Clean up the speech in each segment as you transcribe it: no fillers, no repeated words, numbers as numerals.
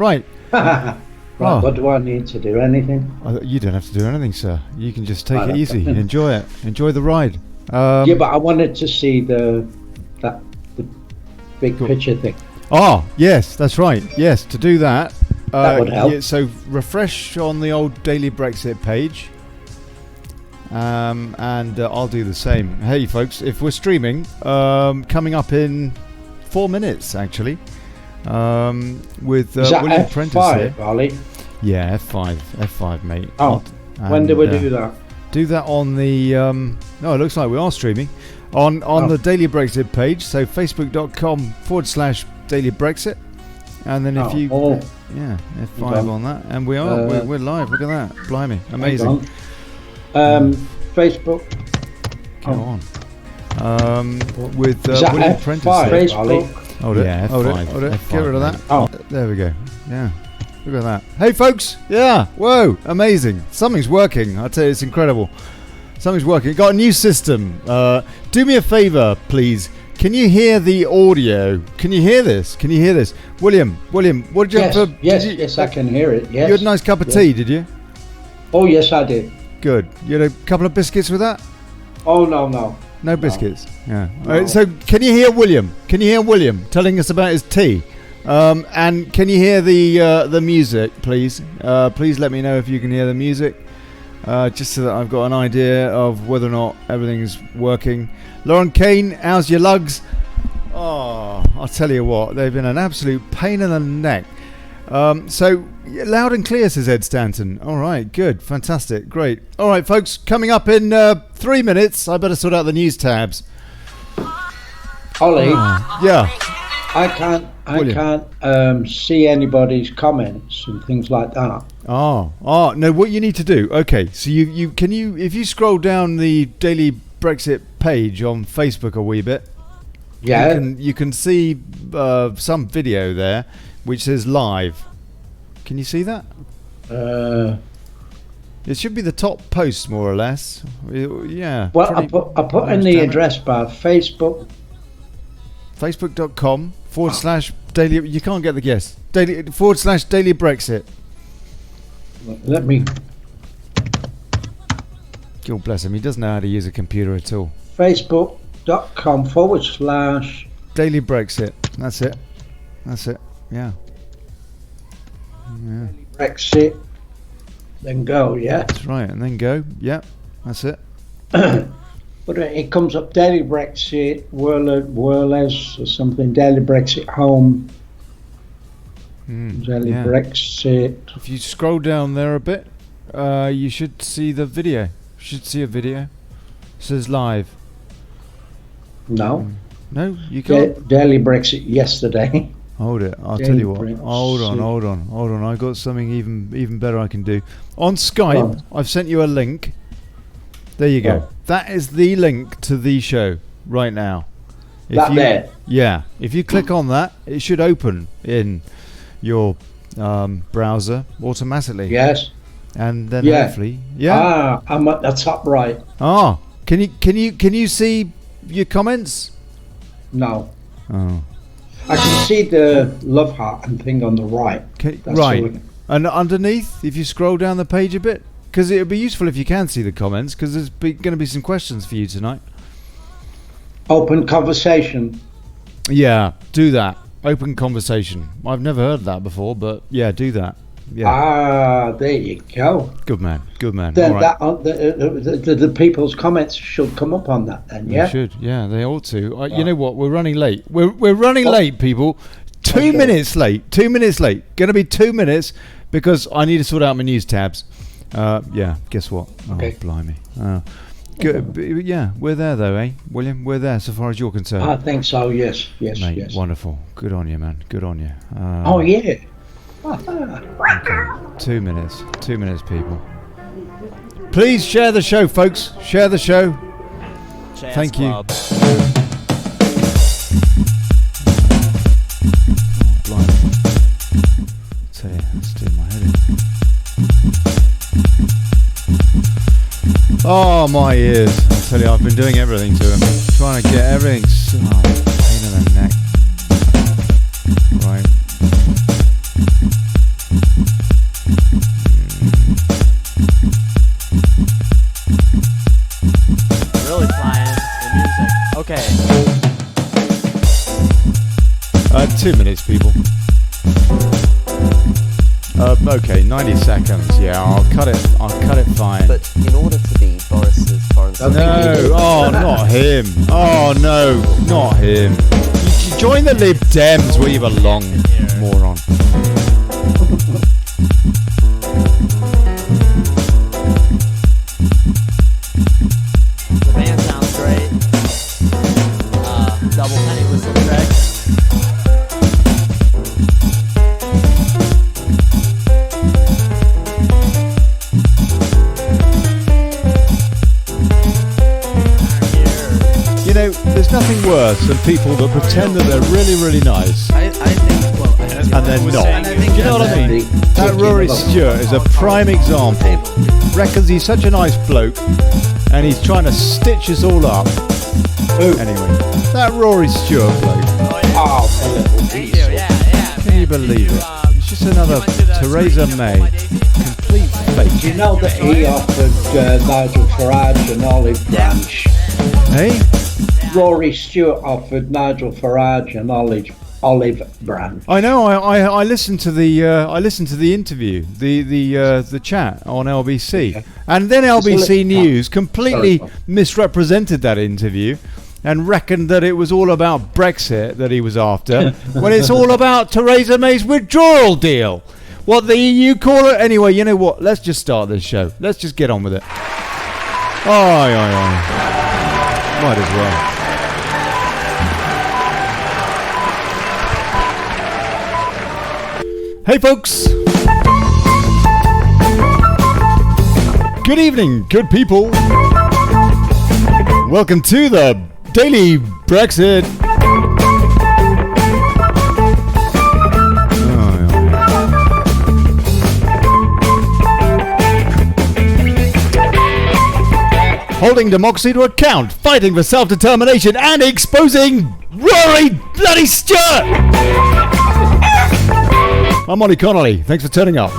Right. Right, what do I need to do? Anything? You don't have to do anything, sir. You can just take it easy. Enjoy it. Enjoy the ride. Yeah, but I wanted to see the big picture thing. Oh, yes, that's right. Yes, to do that. That would help. Yeah, so refresh on the old Daily Brexit page. And I'll do the same. Hey, folks, if we're streaming, coming up in 4 minutes, actually, with William Prentice here. Olly? Yeah, F5, mate. Oh, when do we do that? Do that on the... no, it looks like we are streaming. On the Daily Brexit page, so facebook.com/Daily Brexit. And then if you... yeah, F5 on that. And we are. We're live. Look at that. Blimey. Amazing. Facebook. Go on. With William Prentice here. Facebook. Hold it. Yeah, Hold F5, it. F5, Get rid of that. mate. Oh. There we go. Yeah. Look at that. Hey, folks. Yeah. Whoa. Amazing. Something's working. I tell you, it's incredible. Something's working. Got a new system. Do me a favour, please. Can you hear the audio? Can you hear this? William, what did you have for... Yes, I can hear it. Yes. You had a nice cup of tea, did you? Oh, yes, I did. Good. You had a couple of biscuits with that? Oh, no. No biscuits. Yeah. No. All right, so can you hear William? Telling us about his tea? And can you hear the music, please? Please let me know if you can hear the music. Just so that I've got an idea of whether or not everything's working. Lauren Kane, how's your lugs? Oh, I'll tell you what, they've been an absolute pain in the neck. So, loud and clear, says Ed Stanton. All right, good, fantastic, great. All right, folks, coming up in 3 minutes, I better sort out the news tabs. Ollie? Yeah. I can't see anybody's comments and things like that. Oh, no, what you need to do, okay, so you if you scroll down the Daily Brexit page on Facebook a wee bit, yeah, you can see some video there which says live. Can you see that? It should be the top post, more or less. Yeah. Well, I put in the address bar, facebook.com/daily. You can't get the guess. Daily /Daily Brexit. Let me. God bless him. He doesn't know how to use a computer at all. Facebook.com/Daily Brexit. That's it. Yeah. Brexit. Then go. Yeah. That's right. And then go. Yeah. That's it. But it comes up Daily Brexit, Whirlers or something. Daily Brexit home. Daily Brexit. If you scroll down there a bit, you should see the video. You should see a video. It says live. No. No, you can't. Daily Brexit yesterday. Hold it. I'll tell you what. Hold on. I've got something even better I can do. On Skype, I've sent you a link. There you go. That is the link to the show right now. There? Yeah. If you click on that, it should open in your browser automatically. Yes. And then hopefully, I'm at the top right. Can you see your comments? No. Oh. I can see the love heart and thing on the right. Right. And underneath, if you scroll down the page a bit, because it would be useful if you can see the comments, because there's going to be some questions for you tonight. Open conversation. Yeah, do that. Open conversation. I've never heard that before, but yeah, do that. Yeah. There you go. Good man. Then all right. The people's comments should come up on that then, yeah? They should, yeah, they ought to. You know what, we're running late. We're running late, people. 2 minutes late. 2 minutes late. Going to be 2 minutes because I need to sort out my news tabs. Yeah, guess what? Okay. Oh, blimey. Good. Yeah, we're there though, eh, William? We're there so far as you're concerned. I think so, yes. Mate, yes. Wonderful. Good on you, man. Good on you. Yeah. Okay. 2 minutes. 2 minutes, people. Please share the show, folks. Share the show. Thank you. Oh, blimey. Tell you, it's doing my head in. Oh, my ears. I tell you, I've been doing everything to them. Trying to get everything. Pain in the neck. Right. 2 minutes, people. Okay, 90 seconds. Yeah, I'll cut it fine. But in order to be Boris's foreign secretary... No, not him. Oh, no, not him. You join the Lib Dems where you belong, moron. The band sounds great. Double penny whistle track. You know, there's nothing worse than people that pretend that they're really, really nice I think, well, and they're not. Do you know what I mean? That Rory Stewart is a prime example. Reckons he's such a nice bloke and he's trying to stitch us all up. Anyway, that Rory Stewart bloke. Oh, a little thank piece. you, yeah. Can you believe it? It's just another Theresa May. Complete fake. Do you know that he offered Nigel Farage an olive branch? Hey? Rory Stewart offered Nigel Farage an olive branch. I know. I listened to the interview, the chat on LBC, and then LBC News completely misrepresented that interview and reckoned that it was all about Brexit that he was after, when it's all about Theresa May's withdrawal deal. What the EU call it anyway. You know what? Let's just start this show. Let's just get on with it. Might as well. Hey folks! Good evening, good people! Welcome to the Daily Brexit! Holding democracy to account, fighting for self-determination and exposing Rory bloody Stewart! I'm Olly Connelly. Thanks for turning up.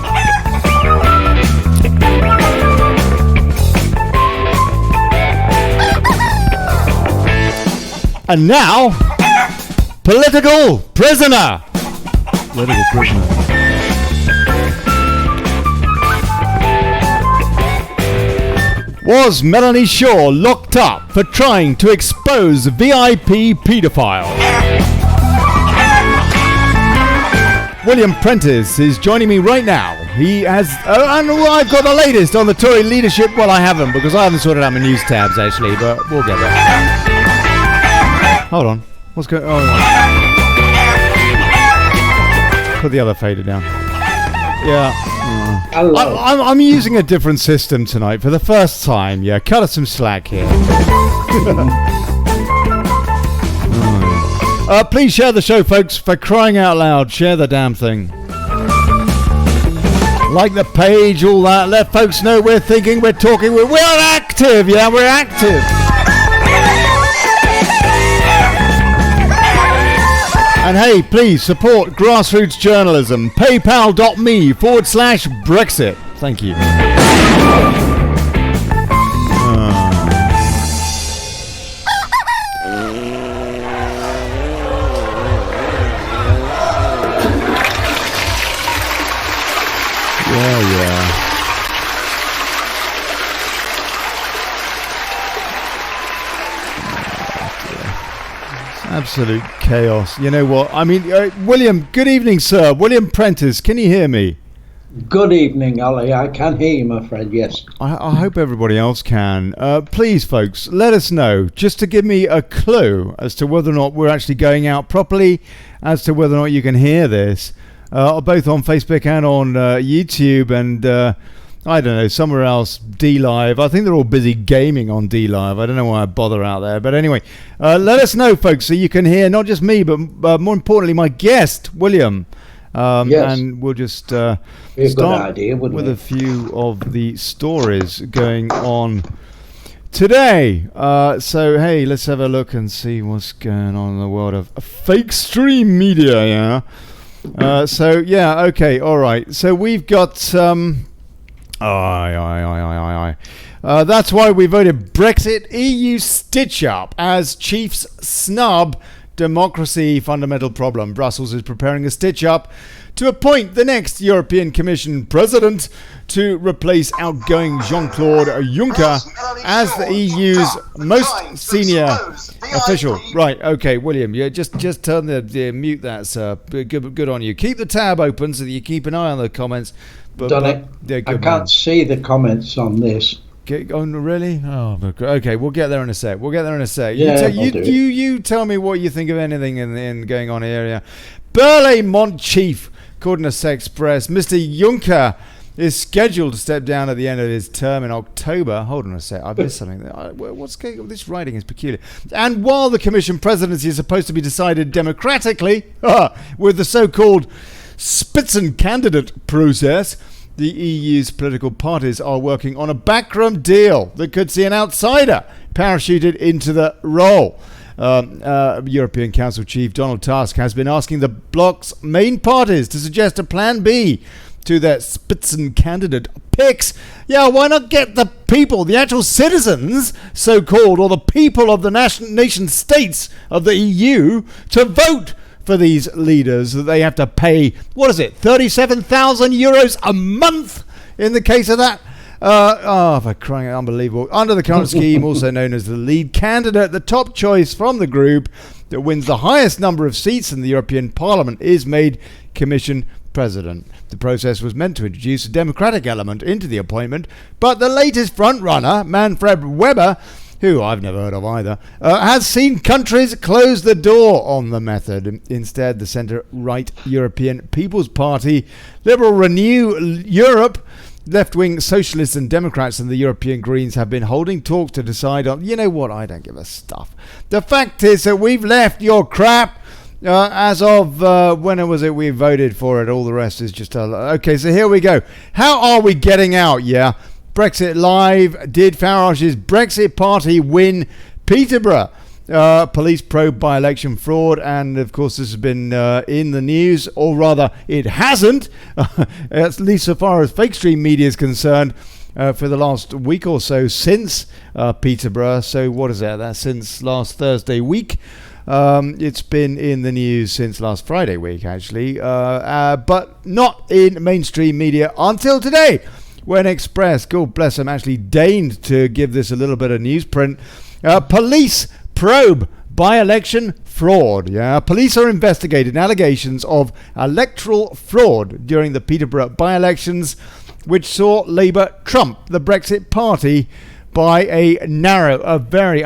And now, political prisoner. Political prisoner. Was Melanie Shaw locked up for trying to expose VIP paedophile? William Prentice is joining me right now. He has, and I've got the latest on the Tory leadership. Well, I haven't, because I haven't sorted out my news tabs actually, but we'll get there. Hold on, what's going on? Put the other fader down. Yeah. I'm using a different system tonight for the first time. Yeah, cut us some slack here. Please share the show, folks. For crying out loud, share the damn thing. Like the page, all that. Let folks know we're thinking, we're talking, we're active. Yeah, we're active. And hey, please support grassroots journalism. PayPal.me/Brexit. Thank you. Yeah. Absolute chaos. You know what? I mean, William, good evening, sir. William Prentice, can you hear me? Good evening, Ollie. I can hear you, my friend, yes. I hope everybody else can. Please, folks, let us know, just to give me a clue as to whether or not we're actually going out properly, as to whether or not you can hear this, both on Facebook and on YouTube and... I don't know, somewhere else, D-Live. I think they're all busy gaming on D-Live. I don't know why I bother out there. But anyway, let us know, folks, so you can hear not just me, but more importantly, my guest, William. Yes. And we'll just Be a start good idea, wouldn't with it? a few of the stories going on today. So, hey, let's have a look and see what's going on in the world of fake stream media, yeah? Okay, all right. So we've got... That's why we voted Brexit EU stitch up as Chiefs snub democracy fundamental problem. Brussels is preparing a stitch-up to appoint the next European Commission president to replace outgoing Jean-Claude Juncker as the EU's most senior official. Right, okay, William, yeah, just turn mute that, sir. Good on you. Keep the tab open so that you keep an eye on the comments. Done it. I can't see the comments on this. Oh, really? Oh, okay. We'll get there in a sec. Yeah, you tell me what you think of anything in going on here. Yeah. Burley Mont Chief, according to Sexpress, Mr. Juncker is scheduled to step down at the end of his term in October. Hold on a sec. I've missed something. What's going on? This writing is peculiar. And while the Commission presidency is supposed to be decided democratically with the so-called Spitzencandidate process, the EU's political parties are working on a backroom deal that could see an outsider parachuted into the role. European Council Chief Donald Tusk has been asking the bloc's main parties to suggest a plan B to their Spitzencandidate picks. Yeah, why not get the people, the actual citizens, so-called, or the people of the nation states of the EU to vote for these leaders that they have to pay, 37,000 euros a month in the case of that? For crying out, unbelievable. Under the current scheme, also known as the lead candidate, the top choice from the group that wins the highest number of seats in the European Parliament is made Commission President. The process was meant to introduce a democratic element into the appointment, but the latest frontrunner, Manfred Weber, who I've never heard of either, has seen countries close the door on the method. Instead, the centre-right European People's Party, Liberal Renew Europe, left-wing socialists and Democrats and the European Greens have been holding talks to decide on... You know what? I don't give a stuff. The fact is that we've left your crap as of... when was it we voted for it? All the rest is just... okay, so here we go. How are we getting out? Yeah. Brexit Live. Did Farage's Brexit party win Peterborough? Police probe by-election fraud, and of course this has been in the news, or rather it hasn't, at least so far as fake stream media is concerned, for the last week or so since Peterborough. So what is that? That's since last Thursday week. It's been in the news since last Friday week, actually, but not in mainstream media until today, when Express, God bless them, actually deigned to give this a little bit of newsprint. Police probe by-election fraud. Yeah, police are investigating allegations of electoral fraud during the Peterborough by-elections, which saw Labour trump the Brexit party by a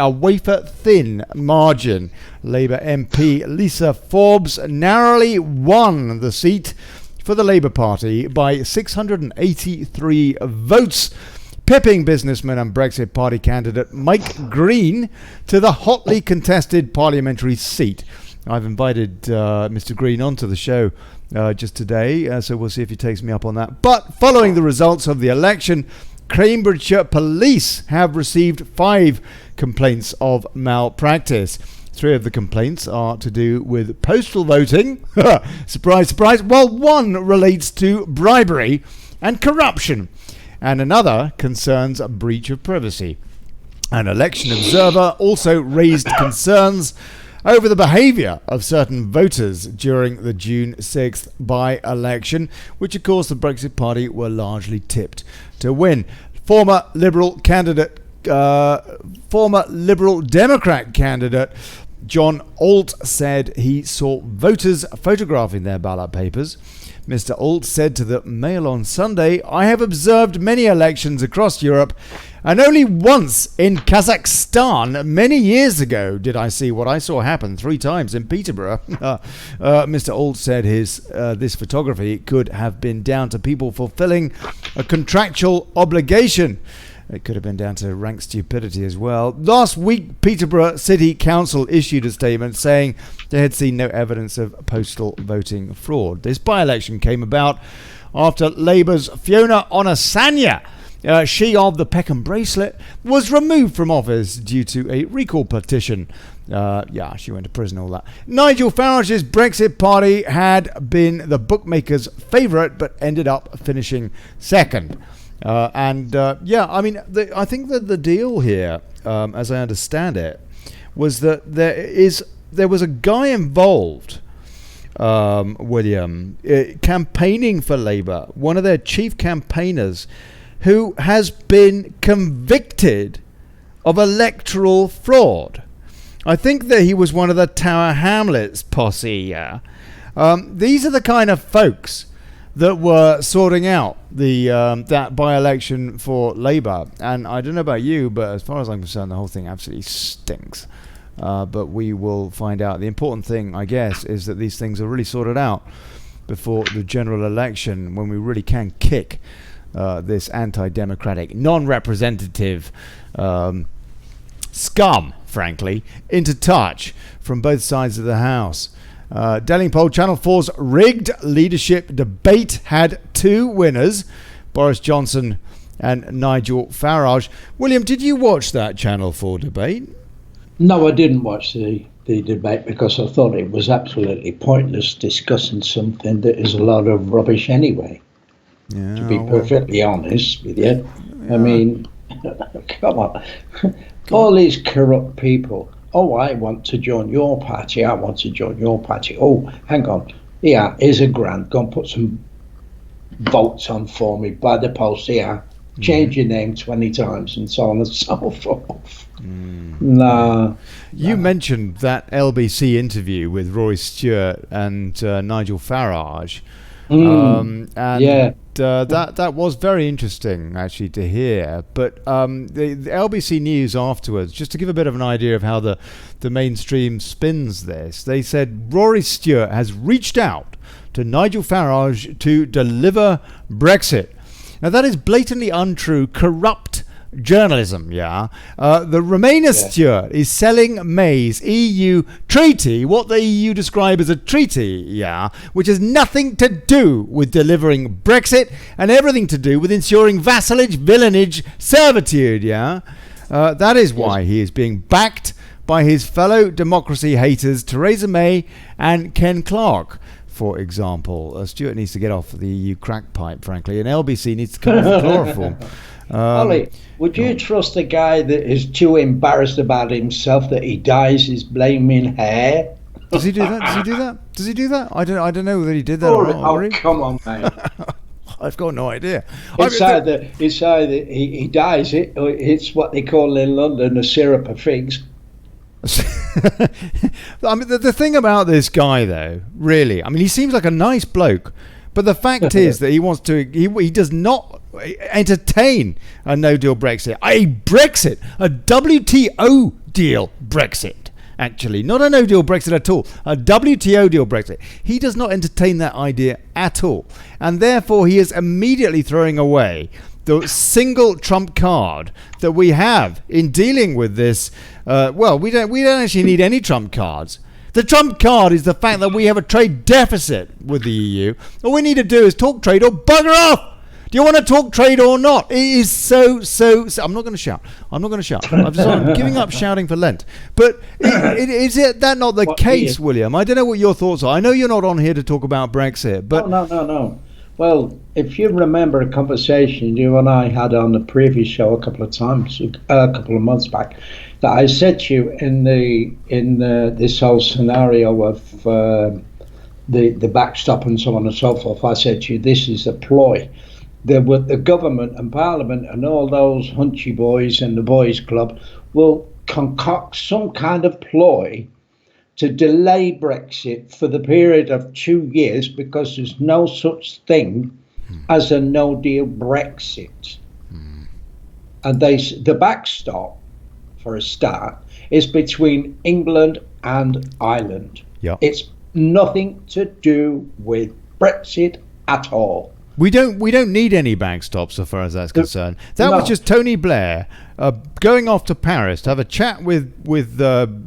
wafer-thin margin. Labour MP Lisa Forbes narrowly won the seat for the Labour Party by 683 votes, pipping businessman and Brexit Party candidate Mike Green to the hotly contested parliamentary seat. I've invited Mr. Green onto the show just today, so we'll see if he takes me up on that. But following the results of the election, Cambridgeshire police have received 5 complaints of malpractice. 3 of the complaints are to do with postal voting. Surprise, surprise. Well, one relates to bribery and corruption, and another concerns a breach of privacy. An election observer also raised concerns over the behaviour of certain voters during the June 6th by-election, which of course the Brexit Party were largely tipped to win. Former Liberal Democrat candidate John Alt said he saw voters photographing their ballot papers. Mr. Alt said to the Mail on Sunday, "I have observed many elections across Europe, and only once in Kazakhstan many years ago did I see what I saw happen 3 times in Peterborough." Mr. Alt said this photography could have been down to people fulfilling a contractual obligation. It could have been down to rank stupidity as well. Last week, Peterborough City Council issued a statement saying they had seen no evidence of postal voting fraud. This by-election came about after Labour's Fiona Onasanya, she of the Peckham bracelet, was removed from office due to a recall petition. She went to prison, all that. Nigel Farage's Brexit party had been the bookmakers' favourite, but ended up finishing second. I think that the deal here, as I understand it, was that there is there was a guy involved, William, campaigning for Labour, one of their chief campaigners, who has been convicted of electoral fraud. I think that he was one of the Tower Hamlets posse. Yeah, these are the kind of folks that were sorting out the that by-election for Labour. And I don't know about you, but as far as I'm concerned, the whole thing absolutely stinks. But we will find out. The important thing, I guess, is that these things are really sorted out before the general election, when we really can kick this anti-democratic, non-representative scum, frankly, into touch from both sides of the House. Delling poll, Channel 4's rigged leadership debate had two winners, Boris Johnson and Nigel Farage. William, did you watch that Channel 4 debate? No, I didn't watch the debate because I thought it was absolutely pointless discussing something that is a lot of rubbish anyway. Yeah, to be perfectly honest with you. I mean, come on. All these corrupt people. Oh, I want to join your party. I want to join your party. Oh, hang on. Yeah, here's a grand. Go and put some votes on for me by the post. Yeah, change your name 20 times and so on and so forth. Nah. You mentioned that LBC interview with Rory Stewart and Nigel Farage. That was very interesting actually to hear. But the LBC News afterwards, just to give a bit of an idea of how the mainstream spins this, they said Rory Stewart has reached out to Nigel Farage to deliver Brexit. Now that is blatantly untrue, corrupt journalism. The Remainer Stewart is selling May's EU treaty, what the EU describe as a treaty, which has nothing to do with delivering Brexit and everything to do with ensuring vassalage, villanage, servitude. That is why he is being backed by his fellow democracy haters Theresa May and Ken Clarke, for example. Stewart needs to get off the EU crack pipe, frankly, and LBC needs to come off the chloroform. Ollie, would you trust a guy that is too embarrassed about himself that he dyes his blaming hair? Does he do that? Does he do that? I don't know whether he did that or not. Oh, come on, mate. I've got no idea. It's either he dyes it, or it's what they call in London a syrup of figs. I mean, the thing about this guy, though, really, I mean, he seems like a nice bloke, but the fact is that he does not entertain a no-deal Brexit. A WTO deal Brexit, actually. Not a no-deal Brexit at all. A WTO deal Brexit. He does not entertain that idea at all. And therefore, he is immediately throwing away the single trump card that we have in dealing with this. We don't actually need any trump cards. The trump card is the fact that we have a trade deficit with the EU. All we need to do is talk trade or bugger off. Do you want to talk trade or not? It is so. I'm not going to shout. I'm giving up shouting for Lent. But is that not the case, William? I don't know what your thoughts are. I know you're not on here to talk about Brexit, but no. Well, if you remember a conversation you and I had on the previous show a couple of months back, that I said to you in this whole scenario of the backstop and so on and so forth, I said to you, this is a ploy. The government and Parliament and all those hunchy boys and the boys club will concoct some kind of ploy to delay Brexit for the period of 2 years, because there's no such thing as a no-deal Brexit. And the backstop, for a start, is between England and Ireland. Yep. It's nothing to do with Brexit at all. We don't need any backstops so far as that's concerned. That was just Tony Blair going off to Paris to have a chat with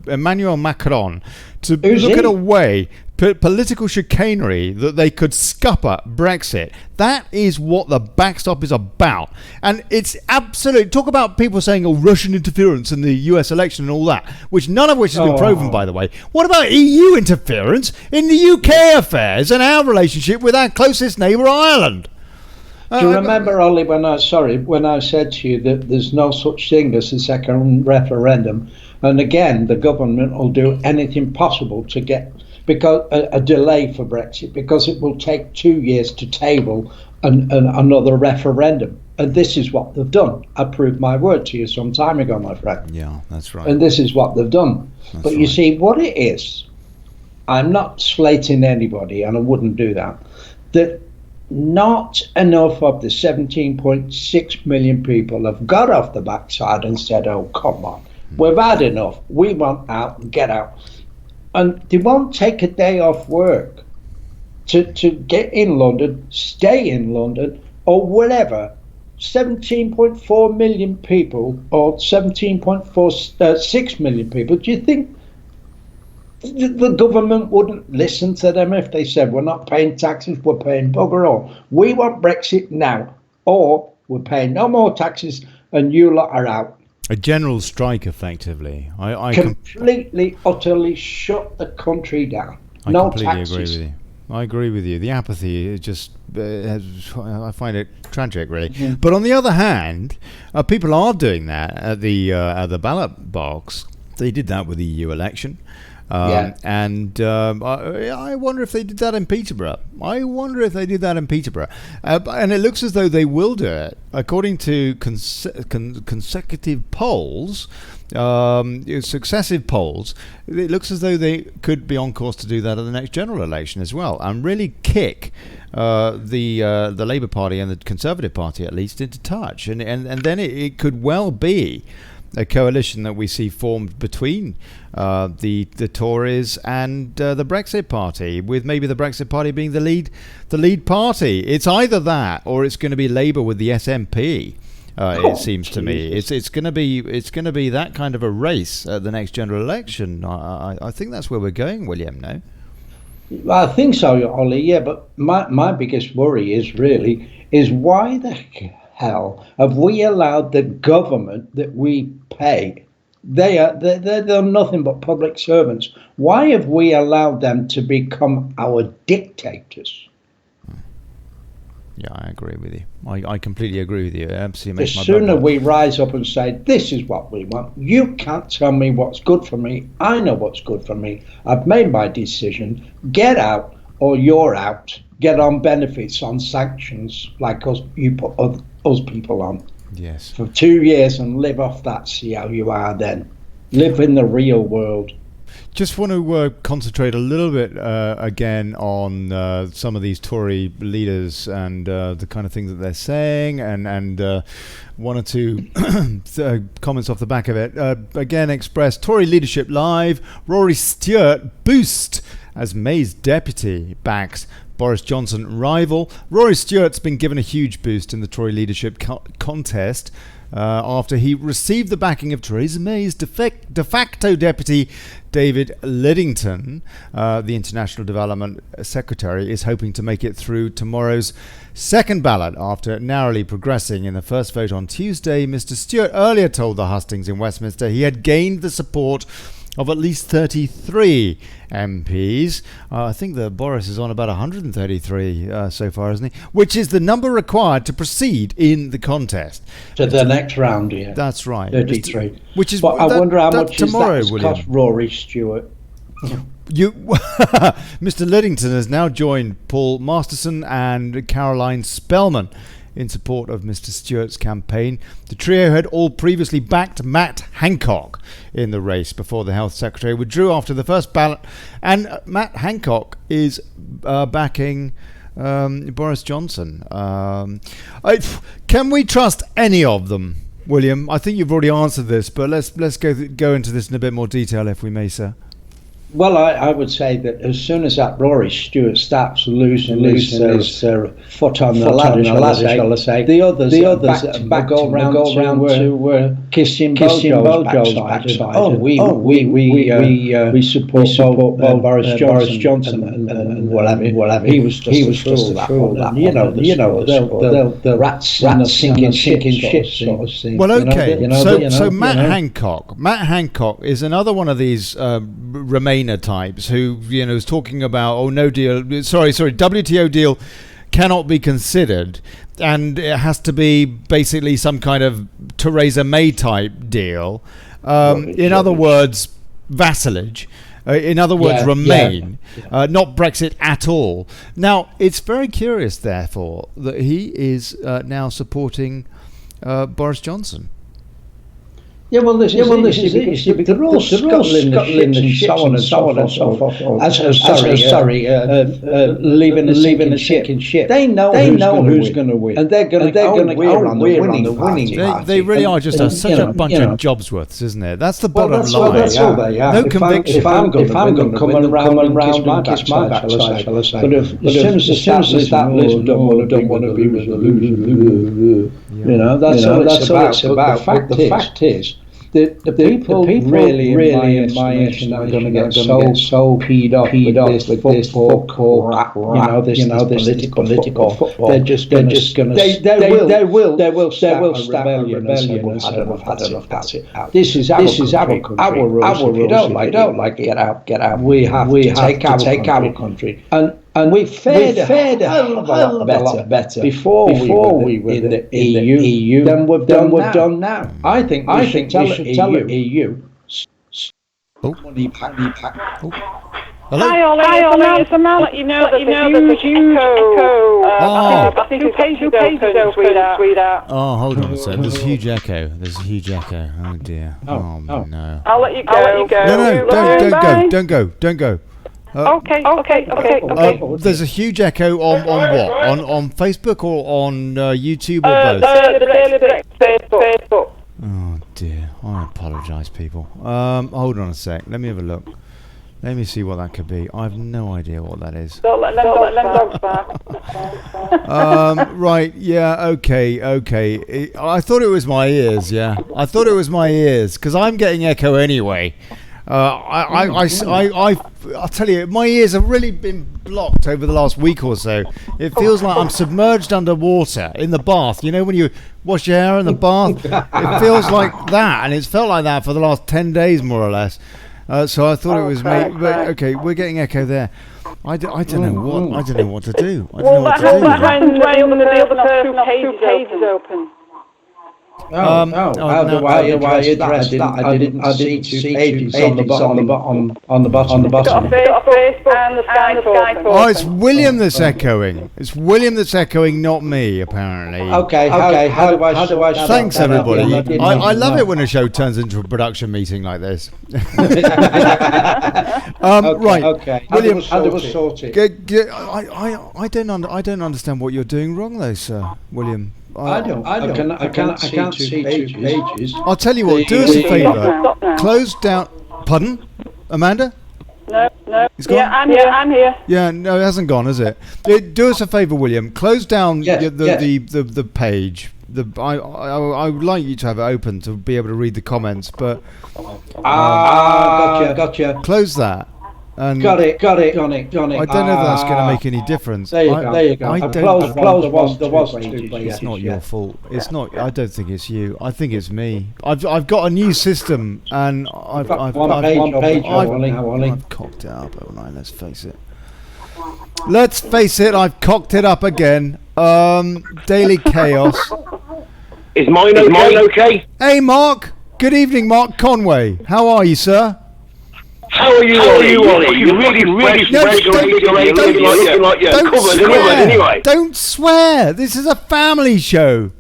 Emmanuel Macron to look at a way, political chicanery, that they could scupper Brexit. That is what the backstop is about. And it's absolute. Talk about people saying, Russian interference in the US election and all that, none of which has been proven, by the way. What about EU interference in the UK affairs and our relationship with our closest neighbour, Ireland? Do you remember, Ollie, when I said to you that there's no such thing as a second referendum, and again the government will do anything possible to get a delay for Brexit because it will take 2 years to table another referendum, and this is what they've done. I proved my word to you some time ago, my friend. Yeah, that's right. And this is what they've done. That's but right. you see, what it is, I'm not slating anybody, and I wouldn't do that. That not enough of the 17.6 million people have got off the backside and said, oh, come on, we've had enough. We want out, get out. And they won't take a day off work to get in London, stay in London, or whatever. 17.4 million people, or 17.6 million people, do you think the government wouldn't listen to them if they said, we're not paying taxes, we're paying bugger all. We want Brexit now, or we're paying no more taxes and you lot are out. A general strike, effectively. I completely, utterly shut the country down. No taxes. Agree with you. I agree with you. The apathy is just, I find it tragic, really. Mm-hmm. But on the other hand, people are doing that at the ballot box. They did that with the EU election. And I wonder if they did that in Peterborough. And it looks as though they will do it. According to consecutive polls, successive polls, it looks as though they could be on course to do that at the next general election as well, and really kick the Labour Party and the Conservative Party at least into touch. And then it could well be a coalition that we see formed between the Tories and the Brexit Party, with maybe the Brexit Party being the lead party. It's either that or it's going to be Labour with the SNP. It seems to me it's going to be that kind of a race at the next general election. I think that's where we're going, William. No. I think so, Ollie. Yeah, but my biggest worry is why the hell have we allowed the government that we pay? They're nothing but public servants. Why have we allowed them to become our dictators? Yeah, I agree with you. I completely agree with you. Absolutely. The sooner we rise up and say, this is what we want. You can't tell me what's good for me. I know what's good for me. I've made my decision. Get out or you're out. Get on benefits, on sanctions, like you put us people on. Yes. For 2 years and live off that. See how you are then. Live in the real world. Just want to concentrate a little bit again on some of these Tory leaders and the kind of things that they're saying, and one or two comments off the back of it. Again, expressed Tory leadership live. Rory Stewart boost as May's deputy backs Boris Johnson rival. Rory Stewart's been given a huge boost in the Tory leadership contest after he received the backing of Theresa May's de facto deputy David Lidington. The International Development Secretary is hoping to make it through tomorrow's second ballot after narrowly progressing in the first vote on Tuesday. Mr. Stewart earlier told the hustings in Westminster he had gained the support of at least 33 MPs. I think that Boris is on about 133 so far, isn't he? Which is the number required to proceed in the contest. To the next round, yeah. That's right. 33. Which is, but I wonder how much tomorrow, is that cost Rory Stewart. Mr. Lidington has now joined Paul Masterson and Caroline Spellman in support of Mr. Stewart's campaign. The trio had all previously backed Matt Hancock in the race before the Health Secretary withdrew after the first ballot, and Matt Hancock is backing Boris Johnson. Can we trust any of them, William? I think you've already answered this, but let's go into this in a bit more detail, if we may, sir. Well, I would say that as soon as that Rory Stewart starts losing his foot on the ladder, shall I say, the others go round to kissing Bojo's backside. Oh, we support Boris Johnson and whatever. He was just a fool. And you know the rats sinking ship sort of thing. Well, okay. So Matt Hancock is another one of these Remainer types who is talking about no deal. Sorry, WTO deal cannot be considered, and it has to be basically some kind of Theresa May type deal. In other words, vassalage. In other words, Remain, not Brexit at all. Now, it's very curious, therefore, that he is now supporting Boris Johnson. Yeah, well, this is it. They're all Scotland and so on and so forth. Leaving a sinking ship. They know who's going to win, and they're going to go on the winning party. They really are just such a bunch of jobsworths, isn't it? That's the bottom line. That's all they are. No conviction. If I'm going to come around and kiss my backside, shall I say? But as soon as they start losing, don't want to be with the loser. That's all it's about. The fact is, the people really in my estimation are going to get so peed off with this football crap, this political football. They're just going to they will start a rebellion and say, "We've had enough, that's it. This is our country. Our rules. If you don't like it, get out. We have to take our country." And we fared a hell of a lot better before we were in the EU than we've done now. I think we should tell the EU. Money back. Hello? Hi, Olly. It's Amal. Let you know that there's a huge echo. I think 2 pages open, sweetheart. Oh, hold on a sec. There's a huge echo. Oh, dear. Oh, no. I'll let you go. No, don't go. Okay. There's a huge echo on what? On Facebook or on YouTube or both? Facebook. Oh dear, I apologise, people. Hold on a sec. Let me have a look. Let me see what that could be. I have no idea what that is. Don't let dogs bark. Right. Yeah. Okay. I thought it was my ears. Yeah. I thought it was my ears because I'm getting echo anyway. I'll tell you, my ears have really been blocked over the last week or so. It feels like I'm submerged underwater in the bath. You know when you wash your hair in the bath? It feels like that, and it's felt like that for the last 10 days, more or less. So I thought it was me. But okay, we're getting echo there. I don't know what to do. I don't know what to do. The other person has 2 pages open. How do I address that? I didn't see 2 pages on the bottom. Got a Facebook and the Skype open. Oh, it's William that's echoing. It's William that's echoing, not me, apparently. Okay. How do I? Thanks, everybody. I love it when a show turns into a production meeting like this. Right. Okay. William, how do I sort it? I don't understand what you're doing wrong, though, sir, William. I can't see 2 pages. I'll tell you what. Do us a favour. Close down. Pardon, Amanda? No. It's gone? Yeah, I'm here. Yeah, no, it hasn't gone, has it? Do us a favour, William. Close down the page. I would like you to have it open to be able to read the comments, but gotcha. Close that. And got it. I don't know if that's going to make any difference. There you go. I closed one. There was 2 pages. It's not your fault. It's not. I don't think it's you. I think it's me. I've got a new system, and I've one page. I've cocked it up, haven't I? Let's face it. I've cocked it up again. Daily chaos. Is mine okay? Hey, Mark. Good evening, Mark Conway. How are you, sir? How are you, Olly? You really anyway. Don't swear. This is a family show.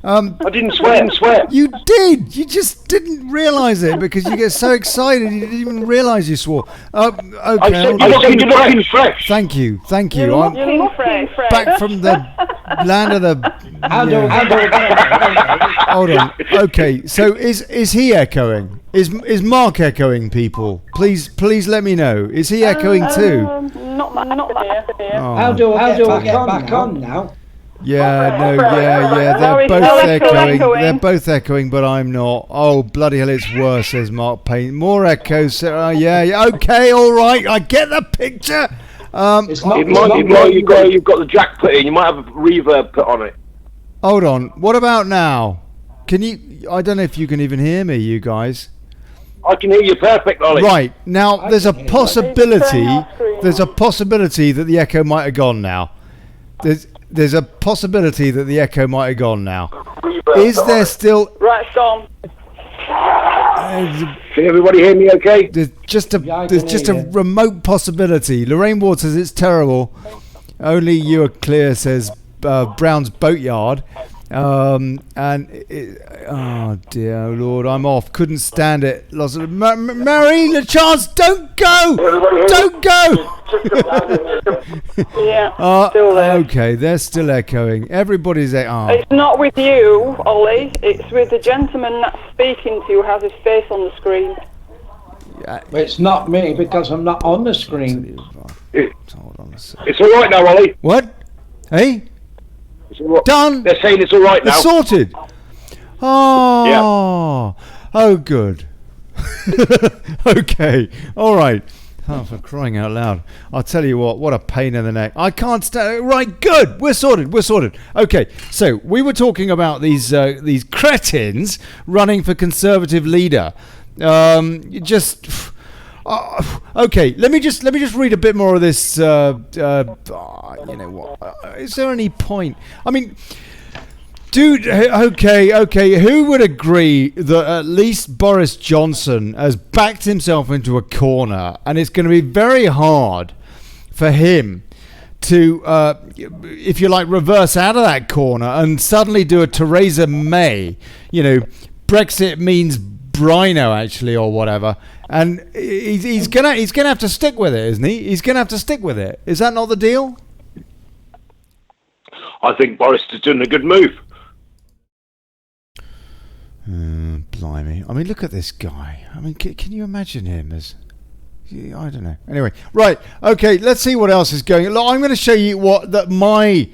I didn't swear. You did. You just didn't realise it because you get so excited you didn't even realise you swore. Okay. You're looking fresh. Thank you. You're looking fresh. Back from the land of the. Hold on. Okay. So is he echoing? Is Mark echoing, people? Please let me know. Is he echoing too? Not here. Oh. How do I get back on now? Yeah, they're both echoing. They're both echoing, but I'm not. Oh, bloody hell, it's worse, says Mark Payne. More echoes. Yeah, okay, all right. I get the picture. You've got the jack put in. You might have a reverb put on it. Hold on. What about now? Can you... I don't know if you can even hear me, you guys. I can hear you perfect, Olly. Right. Now, there's a possibility that the echo might have gone now. there's a possibility that the echo might have gone now. Is there still? Right, it's gone. Can everybody hear me okay? There's just a Yeah, I there's can just hear a you. remote possibility. Lorraine Ward says it's terrible. Only you are clear, says Brown's Boatyard. Oh dear Lord, I'm off. Couldn't stand it. Lost it. Mary LaChance, don't go! Don't go! Yeah, still there. Okay, they're still echoing. Everybody's It's not with you, Ollie. It's with the gentleman that's speaking to you who has his face on the screen. It's not me because I'm not on the screen. Hold on a second. It's all right now, Ollie. What? Hey? It's all right. Done? They're saying it's all right now. It's sorted. Oh, oh, good. Okay, all right. Oh, for crying out loud! I'll tell you what a pain in the neck. I can't stand. Right, good. We're sorted. Okay, so we were talking about these cretins running for Conservative leader. Okay, let me just read a bit more of this. You know what? Is there any point? I mean, dude. Okay. Who would agree that at least Boris Johnson has backed himself into a corner, and it's going to be very hard for him to, if you like, reverse out of that corner and suddenly do a Theresa May. You know, Brexit means Brino, actually, or whatever. And he's gonna have to stick with it, isn't he? He's gonna have to stick with it. Is that not the deal? I think Boris is doing a good move. Blimey! I mean, look at this guy. I mean, can you imagine him as? I don't know. Anyway, right. Okay, let's see what else is going on. I'm going to show you my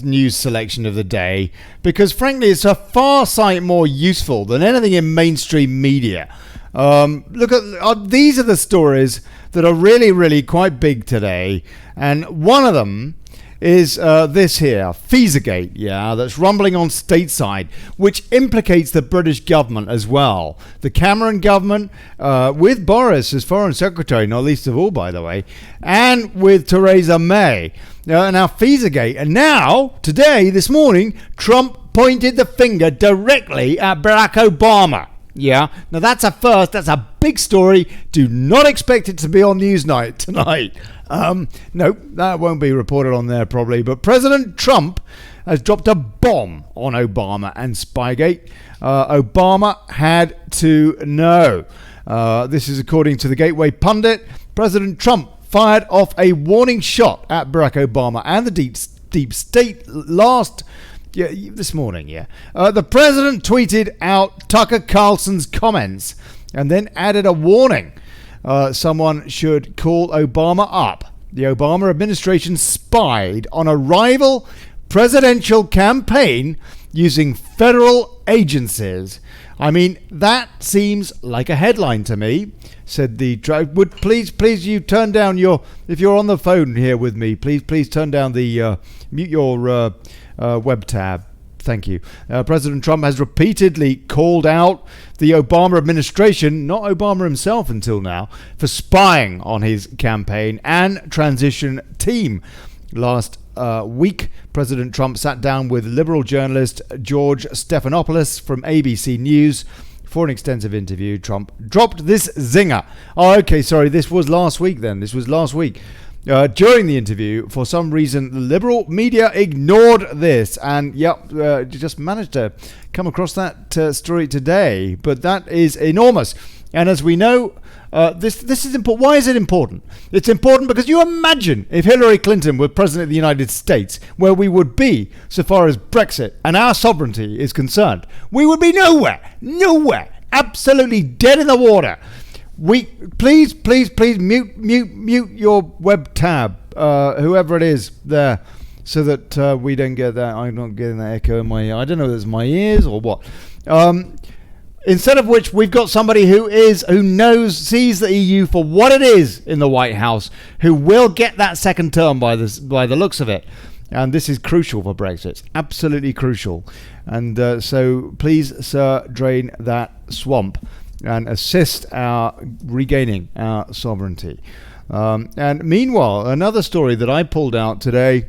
news selection of the day, because frankly, it's a far sight more useful than anything in mainstream media. Look at these are the stories that are really, really quite big today, and one of them is this here, Feesagate, that's rumbling on stateside, which implicates the British government as well. The Cameron government, with Boris as Foreign Secretary, not least of all, by the way, and with Theresa May. Now, Feesagate, and now, today, this morning, Trump pointed the finger directly at Barack Obama. Yeah, now that's a first, that's a big story. Do not expect it to be on Newsnight tonight. No, that won't be reported on there probably. But President Trump has dropped a bomb on Obama and Spygate. Obama had to know. This is according to the Gateway Pundit. President Trump fired off a warning shot at Barack Obama and the deep state this morning. The president tweeted out Tucker Carlson's comments and then added a warning. Someone should call Obama up. The Obama administration spied on a rival presidential campaign using federal agencies. I mean, that seems like a headline to me, said the... Would please you turn down your... If you're on the phone here with me, please turn down the... mute your web tab. Thank you. President Trump has repeatedly called out the Obama administration, not Obama himself until now, for spying on his campaign and transition team. Last week, President Trump sat down with liberal journalist George Stephanopoulos from ABC News for an extensive interview. Trump dropped this zinger. Oh, okay, sorry, this was last week then. This was last week. During the interview, for some reason, the liberal media ignored this, and just managed to come across that story today. But that is enormous, and as we know, this is important. Why is it important? It's important because you imagine if Hillary Clinton were president of the United States, where we would be so far as Brexit and our sovereignty is concerned. We would be nowhere, absolutely dead in the water. Please mute your web tab, whoever it is there, so that we don't get that. I'm not getting that echo in my ear. I don't know if it's my ears or what. Instead of which, we've got somebody who sees the EU for what it is in the White House, who will get that second term by the looks of it. And this is crucial for Brexit. It's absolutely crucial. And so please, sir, drain that swamp and assist our regaining our sovereignty. And meanwhile, another story that I pulled out today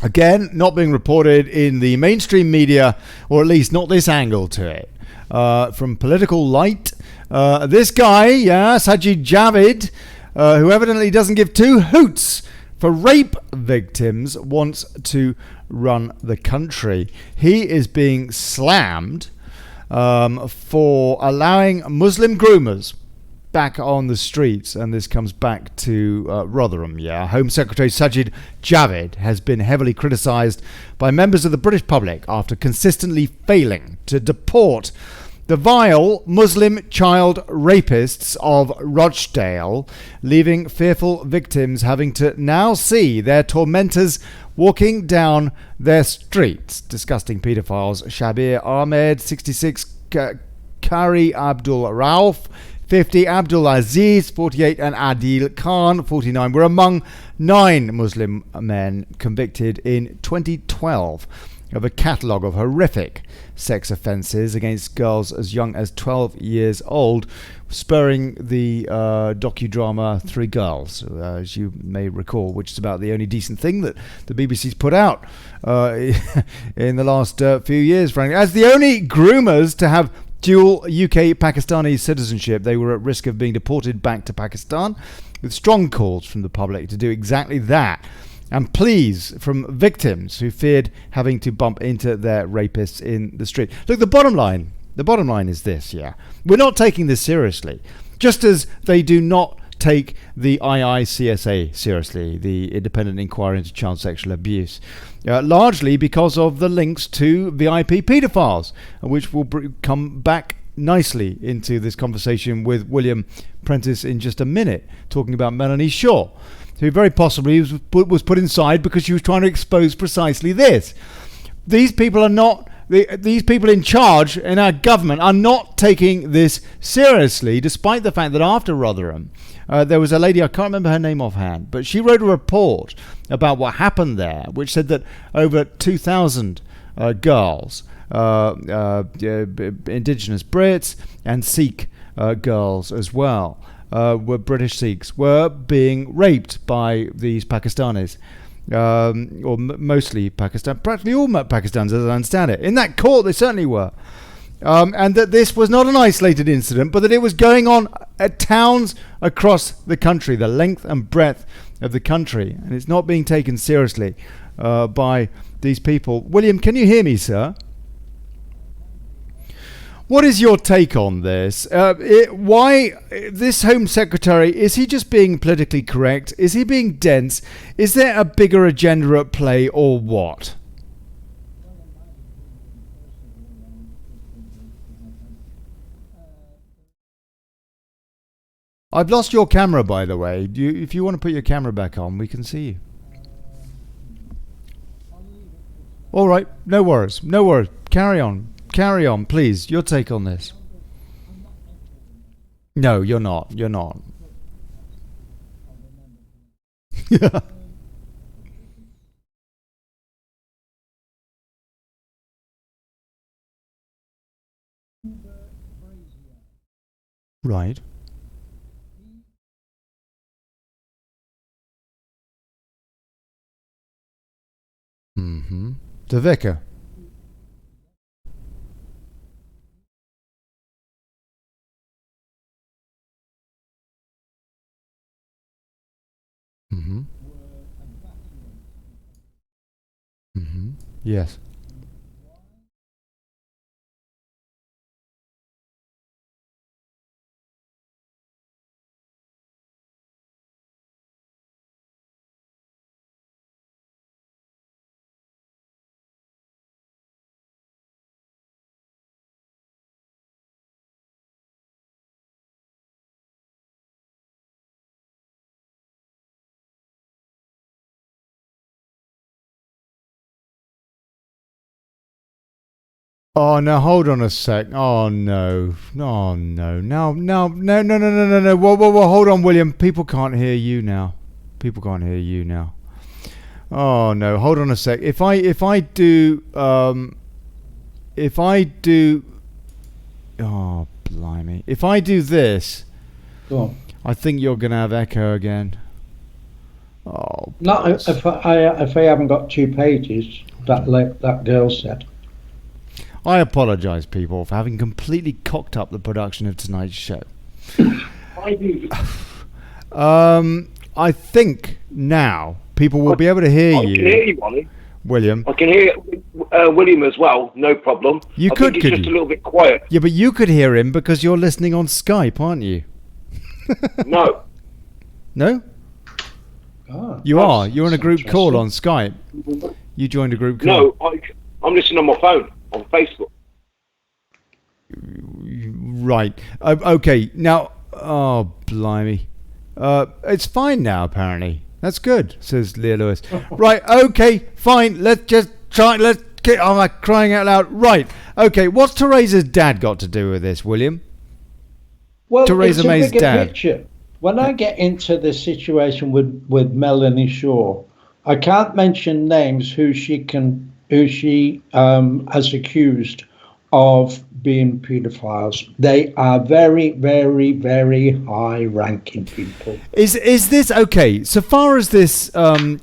Again, not being reported in the mainstream media, or at least not this angle to it. From Political Light, this guy, Sajid Javid, who evidently doesn't give two hoots for rape victims, wants to run the country. He is being slammed for allowing Muslim groomers back on the streets, and this comes back to Rotherham. Home Secretary Sajid Javid has been heavily criticised by members of the British public after consistently failing to deport the vile Muslim child rapists of Rochdale, leaving fearful victims having to now see their tormentors walking down their streets. Disgusting paedophiles Shabir Ahmed, 66, Kari Abdul Rauf, 50, Abdul Aziz, 48, and Adil Khan, 49, were among 9 Muslim men convicted in 2012 of a catalogue of horrific sex offences against girls as young as 12 years old, spurring the docudrama Three Girls, as you may recall, which is about the only decent thing that the BBC's put out in the last few years, frankly. As the only groomers to have dual UK-Pakistani citizenship, they were at risk of being deported back to Pakistan, with strong calls from the public to do exactly that, and pleas from victims who feared having to bump into their rapists in the street. Look, the bottom line is this, we're not taking this seriously, just as they do not take the IICSA seriously, the Independent Inquiry into Child Sexual Abuse, largely because of the links to VIP paedophiles, which will come back nicely into this conversation with William Prentice in just a minute, talking about Melanie Shaw, who very possibly was put inside because she was trying to expose precisely this. These people are not... These people in charge in our government are not taking this seriously, despite the fact that after Rotherham, there was a lady, I can't remember her name offhand, but she wrote a report about what happened there, which said that over 2,000 girls, indigenous Brits and Sikh girls as well, were British Sikhs, were being raped by these Pakistanis. Or mostly Pakistan, practically all Pakistanis, as I understand it. In that court, they certainly were. And that this was not an isolated incident, but that it was going on at towns across the country, the length and breadth of the country. And it's not being taken seriously by these people. William, can you hear me, sir? What is your take on this? Why this Home Secretary, is he just being politically correct? Is he being dense? Is there a bigger agenda at play, or what? I've lost your camera, by the way. If you want to put your camera back on, we can see you. All right, no worries. Carry on, please. Your take on this. No, you're not. Right. The vicar. Yes. Oh, no, hold on a sec. Oh, no. Oh, no. No. Whoa. Hold on, William. People can't hear you now. Oh, no. Hold on a sec. If I do... Oh, blimey. If I do this... Go on. I think you're going to have echo again. Oh, Not bollocks. if I haven't got 2 pages. That girl said. I apologise, people, for having completely cocked up the production of tonight's show. I think now people will be able to hear I can hear you, Ollie. William. I can hear William as well, no problem. You I could think it's just you? a little bit quiet. Yeah, but you could hear him because you're listening on Skype, aren't you? No. No? Oh, You are. You're in a that's group call interesting. on Skype. You joined a group call. No, I'm listening on my phone, on Facebook. Right. Okay. Now, oh, blimey. It's fine now, apparently. That's good, says Leah Lewis. Right. Okay. Fine. Let's just try. Let's get. Oh, I'm crying out loud. Right. Okay. What's Teresa's dad got to do with this, William? Well, Theresa it's a May's bigger dad. picture. When I get into the situation with Melanie Shaw, I can't mention names who she has accused of being paedophiles. They are very, very, very high-ranking people. Is this okay? So far as this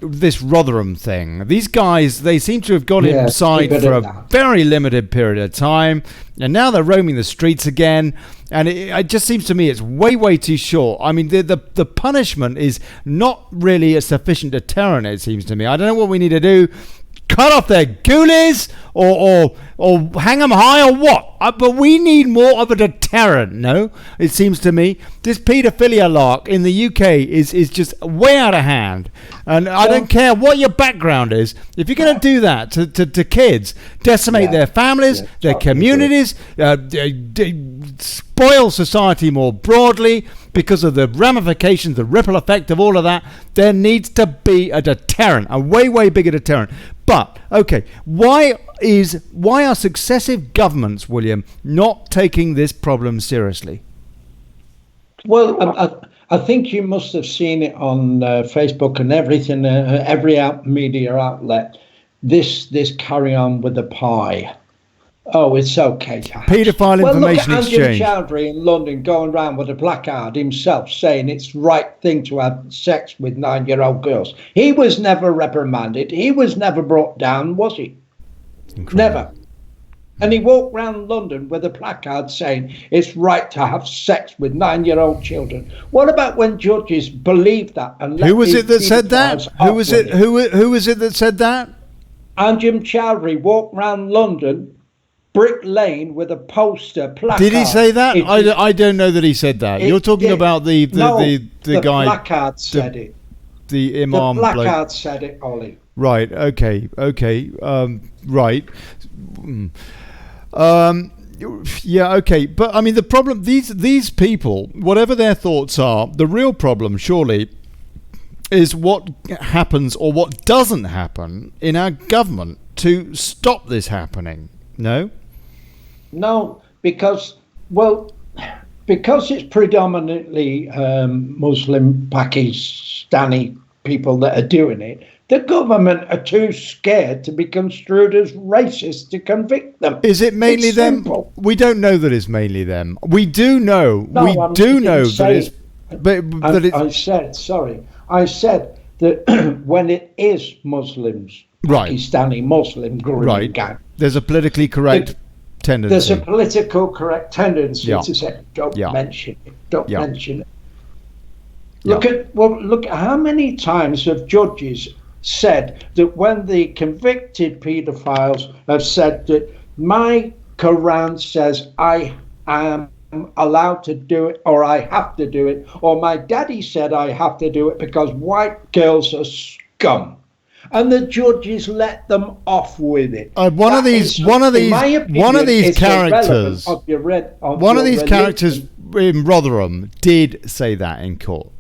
this Rotherham thing, these guys, they seem to have gone Yeah, inside keep it for at a that. very limited period of time, and now they're roaming the streets again. And it just seems to me it's way too short. I mean, the punishment is not really a sufficient deterrent. It seems to me. I don't know what we need to do. Cut off their goolies or hang them high or what? But we need more of a deterrent, no? It seems to me. This paedophilia lark in the UK is just way out of hand. And I don't care what your background is. If you're going to do that to kids, decimate their families, their communities, spoil society more broadly because of the ramifications, the ripple effect of all of that, there needs to be a deterrent, a way bigger deterrent. But, okay, why are successive governments, William, not taking this problem seriously? Well, I think you must have seen it on Facebook and everything, every media outlet. This carry on with the pie. Oh, it's okay to have. Paedophile information look at exchange. Andrew Chowdhury in London going around with a placard himself saying it's the right thing to have sex with 9-year-old girls. He was never reprimanded. He was never brought down, was he? Incredible. Never. And he walked around London with a placard saying it's right to have sex with 9-year-old children. What about when judges believe that? And Who was it that said that? Who was it? Who was it that said that? Andrew Chowdhury walked around London, Brick Lane, with a poster placard. Did he say that? I don't know that he said that. You're talking about the guy. The placard said it. The imam. The placard said it, Ollie. Right. Okay. Right. Yeah. Okay. But I mean, the problem. These people, whatever their thoughts are, the real problem, surely, is what happens or what doesn't happen in our government to stop this happening. No. No, because it's predominantly Muslim Pakistani people that are doing it. The government are too scared to be construed as racist to convict them. Is it mainly It's them? simple. We don't know that it's mainly them. We do know. No, we I do didn't know say that it's. But it's I said that when it is Muslims, Right. Pakistani Muslim grooming right. gang, There's a politically correct tendency. there's a political correct tendency Yeah. to say, don't Yeah. mention it, don't Yeah. mention it. Yeah. Look at how many times have judges said that when the convicted paedophiles have said that my Quran says I am allowed to do it, or I have to do it, or my daddy said I have to do it because white girls are scum, and the judges let them off with it. One of these characters in Rotherham did say that in court.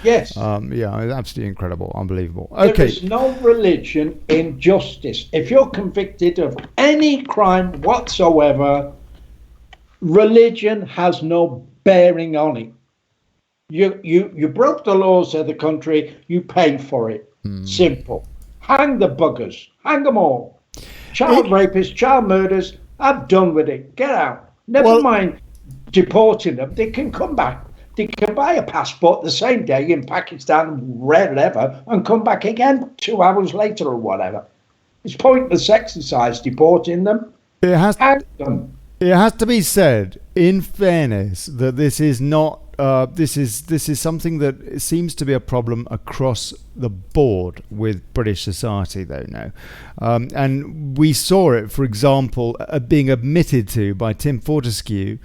Yes. Yeah, absolutely incredible, unbelievable. There Okay. is no religion in justice. If you're convicted of any crime whatsoever, religion has no bearing on it. You broke the laws of the country, you pay for it. Simple. Hang the buggers. Hang them all. Child rapists, child murderers, I'm done with it. Get out. Never mind deporting them. They can come back. They can buy a passport the same day in Pakistan, wherever, and come back again 2 hours later or whatever. It's pointless exercise deporting them. It has. Hang them. It has to be said, in fairness, that this is not. This is something that seems to be a problem across the board with British society, though. Now, and we saw it, for example, being admitted to by Tim Fortescue,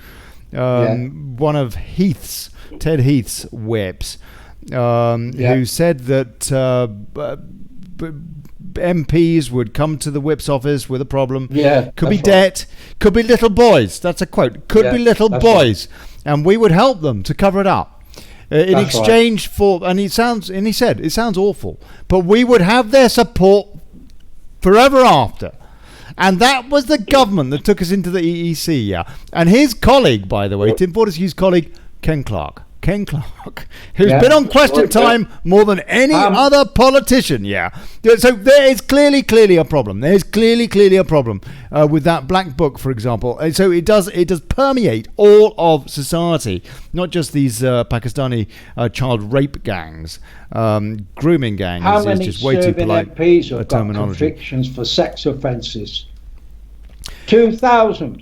one of Ted Heath's whips, who said that MPs would come to the whip's office with a problem. Could be debt, could be little boys. That's a quote. Could be little boys, and we would help them to cover it up in exchange for. And he said it sounds awful, but we would have their support forever after. And that was the government that took us into the EEC. Yeah, and his colleague, by the way, Tim Fortescue's colleague, Ken Clarke, who's been on Question Time more than any other politician. So there is clearly a problem. There's clearly a problem with that black book, for example. And so it does permeate all of society, not just these Pakistani child rape gangs, grooming gangs. How is many just way too polite MPs have got terminology. convictions for sex offences? 2,000.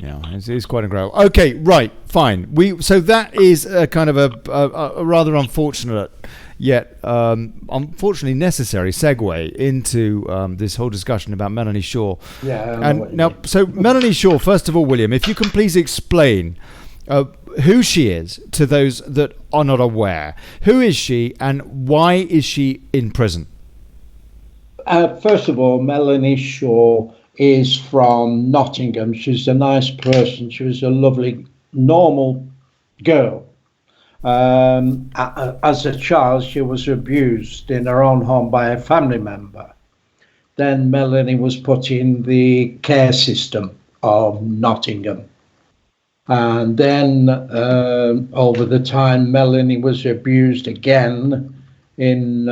Yeah, it's quite incredible. Okay, right, fine. So that is a kind of a rather unfortunate, yet unfortunately necessary segue into this whole discussion about Melanie Shaw. And now, so Melanie Shaw, first of all, William, if you can please explain who she is to those that are not aware. Who is she, and why is she in prison? First of all, Melanie Shaw is from Nottingham. She's a nice person. She was a lovely, normal girl. As a child, she was abused in her own home by a family member. Then Melanie was put in the care system of Nottingham. And then over the time, Melanie was abused again in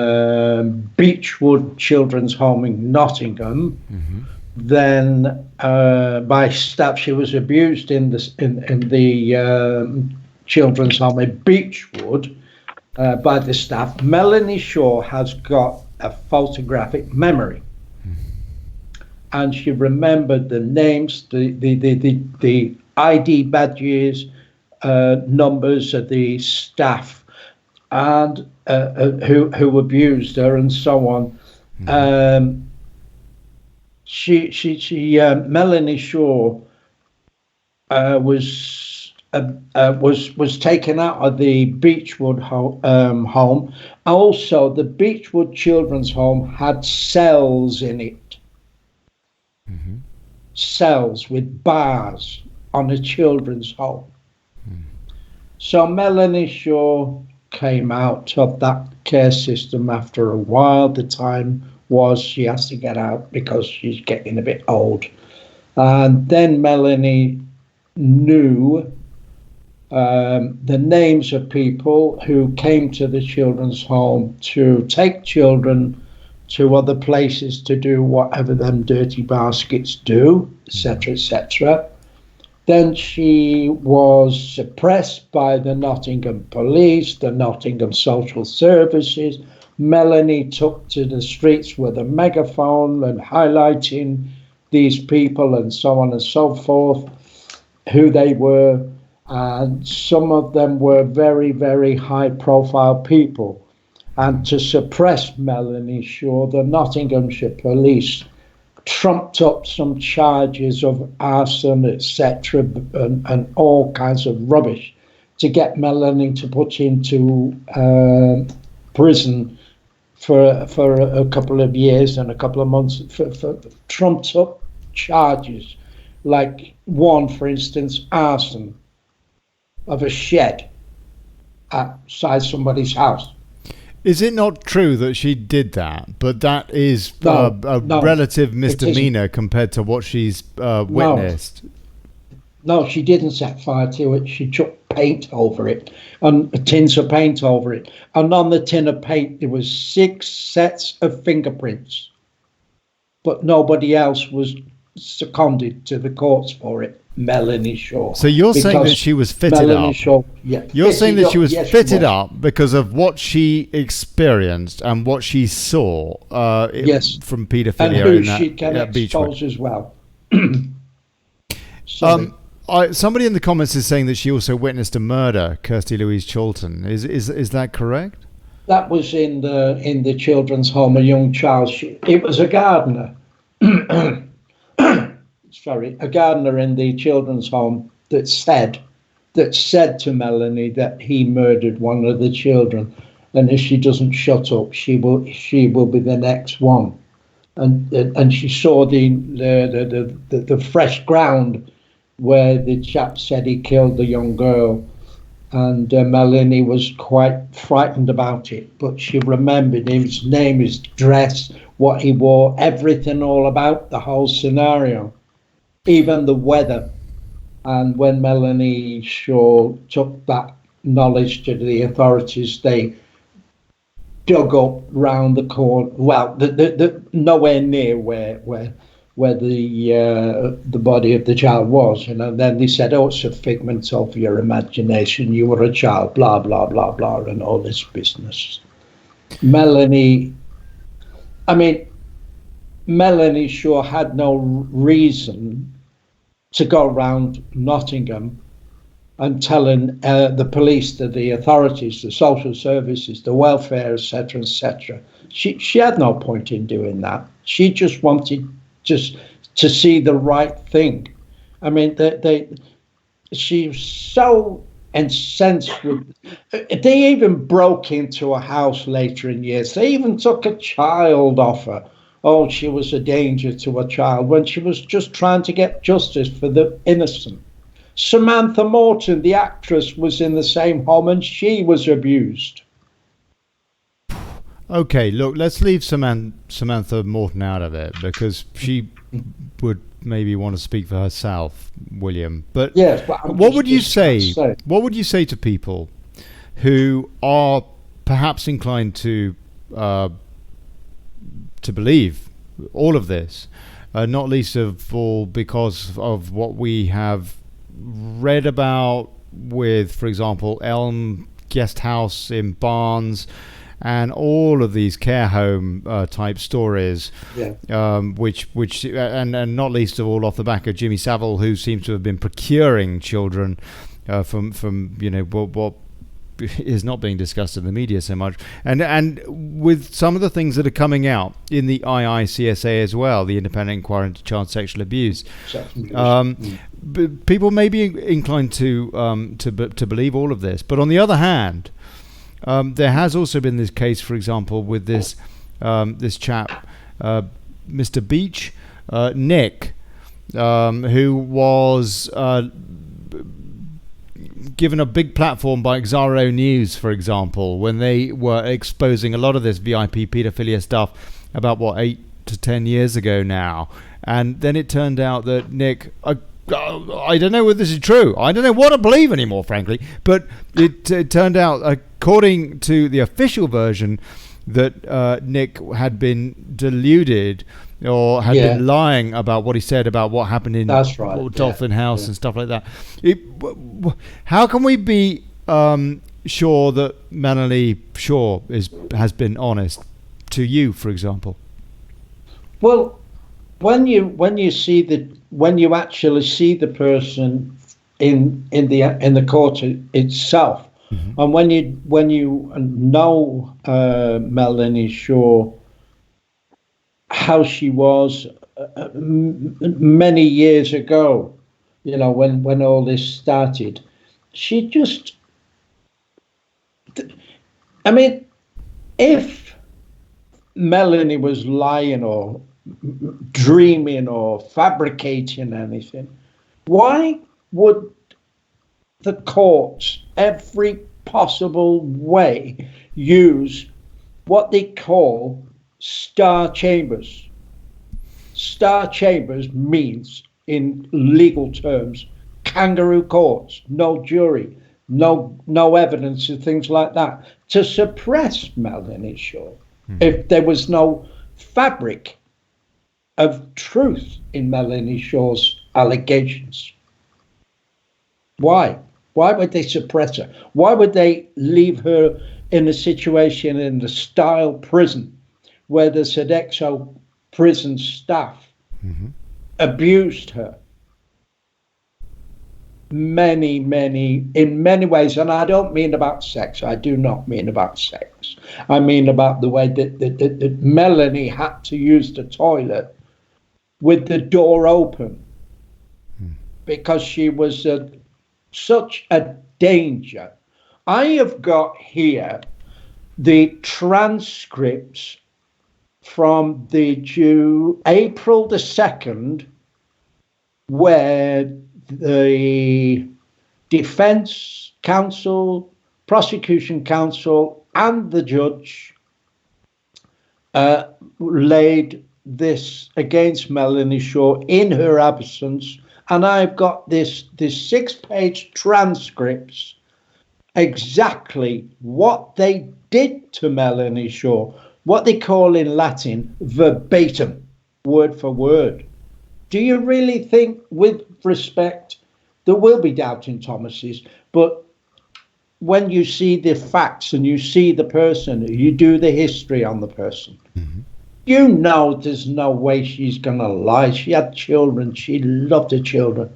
Beechwood Children's Home in Nottingham. Mm-hmm. Then by staff, she was abused in the children's home in Beechwood by the staff. Melanie Shaw has got a photographic memory, and she remembered the names, the ID badges, numbers of the staff, and who abused her, and so on. Melanie Shaw was taken out of the Beechwood home. Also, the Beechwood Children's Home had cells in it, cells with bars on a children's home. So Melanie Shaw came out of that care system after a while. The time was she has to get out because she's getting a bit old. And then Melanie knew the names of people who came to the children's home to take children to other places to do whatever them dirty baskets do, etc., etc. Then she was suppressed by the Nottingham police, the Nottingham social services. Melanie took to the streets with a megaphone and highlighting these people and so on and so forth, who they were. And some of them were very, very high profile people. And to suppress Melanie Shaw, the Nottinghamshire police trumped up some charges of arson, etc., and all kinds of rubbish to get Melanie to put into prison for a couple of years and a couple of months for trumped up charges, like one, for instance, arson of a shed outside somebody's house. Is it not true that she did that? But that is a relative misdemeanor compared to what she's witnessed. No, she didn't set fire to it. She took paint over it, and tins of paint over it. And on the tin of paint, there was 6 sets of fingerprints. But nobody else was seconded to the courts for it, Melanie Shaw. So you're saying that she was fitted Melanie up. Shaw, yeah, You're saying that she was yes, fitted up because of what she experienced and what she saw Yes. from and paedophilia who in she that can beach. expose as well. Sorry. Somebody in the comments is saying that she also witnessed a murder, Kirsty Louise Chilton. Is that correct? That was in the children's home, a young child. It was a gardener. Sorry, a gardener in the children's home that said to Melanie that he murdered one of the children, and if she doesn't shut up, she will be the next one. And she saw the fresh ground where the chap said he killed the young girl, and Melanie was quite frightened about it, but she remembered his name, his dress, what he wore, everything, all about the whole scenario, even the weather. And when Melanie Shaw took that knowledge to the authorities, they dug up round the corner, well, the nowhere near where the body of the child was, and then they said, "Oh, it's a figment of your imagination. You were a child, blah blah blah blah," and all this business. Melanie Shaw had no reason to go around Nottingham and telling the police, the authorities, the social services, the welfare, etc., etc. She had no point in doing that. She just wanted just to see the right thing. I mean, she's so incensed with. They even broke into a house later in years. They even took a child off her. Oh, she was a danger to a child when she was just trying to get justice for the innocent. Samantha Morton, the actress, was in the same home and she was abused. Okay, look, let's leave Samantha Morton out of it because she would maybe want to speak for herself, William. But yes, but what would you say? What would you say to people who are perhaps inclined to believe all of this, not least of all because of what we have read about with, for example, Elm Guest House in Barnes, and all of these care home type stories, which and not least of all off the back of Jimmy Savile, who seems to have been procuring children from what is not being discussed in the media so much, and with some of the things that are coming out in the IICSA as well, the Independent Inquiry into Child Sexual Abuse. People may be inclined to believe all of this, but on the other hand, there has also been this case, for example, with this chap, Mr. Beach, Nick, who was given a big platform by Xaro News, for example, when they were exposing a lot of this VIP paedophilia stuff about 8 to 10 years ago now, and then it turned out that Nick. I don't know whether this is true. I don't know what to believe anymore, frankly. But it turned out, according to the official version, that Nick had been deluded or had been lying about what he said about what happened in Dolphin House and stuff like that. How can we be sure that Melanie Shaw has been honest to you, for example? Well, when you actually see the person in the court itself, and when you know Melanie Shaw, how she was many years ago, when all this started, she just, I mean, if Melanie was lying or dreaming or fabricating anything, why would the courts every possible way use what they call star chambers? Star chambers means, in legal terms, kangaroo courts, no jury, no evidence and things like that, to suppress Melanie Shaw. If there was no fabric of truth in Melanie Shaw's allegations. Why? Why would they suppress her? Why would they leave her in a situation in the style prison where the Sodexo prison staff abused her? In many ways, and I don't mean about sex. I do not mean about sex. I mean about the way that Melanie had to use the toilet with the door open because she was such a danger. I have got here the transcripts from the April the 2nd, where the defense counsel, prosecution counsel, and the judge laid this against Melanie Shaw in her absence. And I've got this 6-page transcripts, exactly what they did to Melanie Shaw, what they call in Latin verbatim, word for word. Do you really think, with respect, there will be doubting Thomases, but when you see the facts and you see the person, you do the history on the person, you know there's no way she's going to lie. She had children. She loved her children.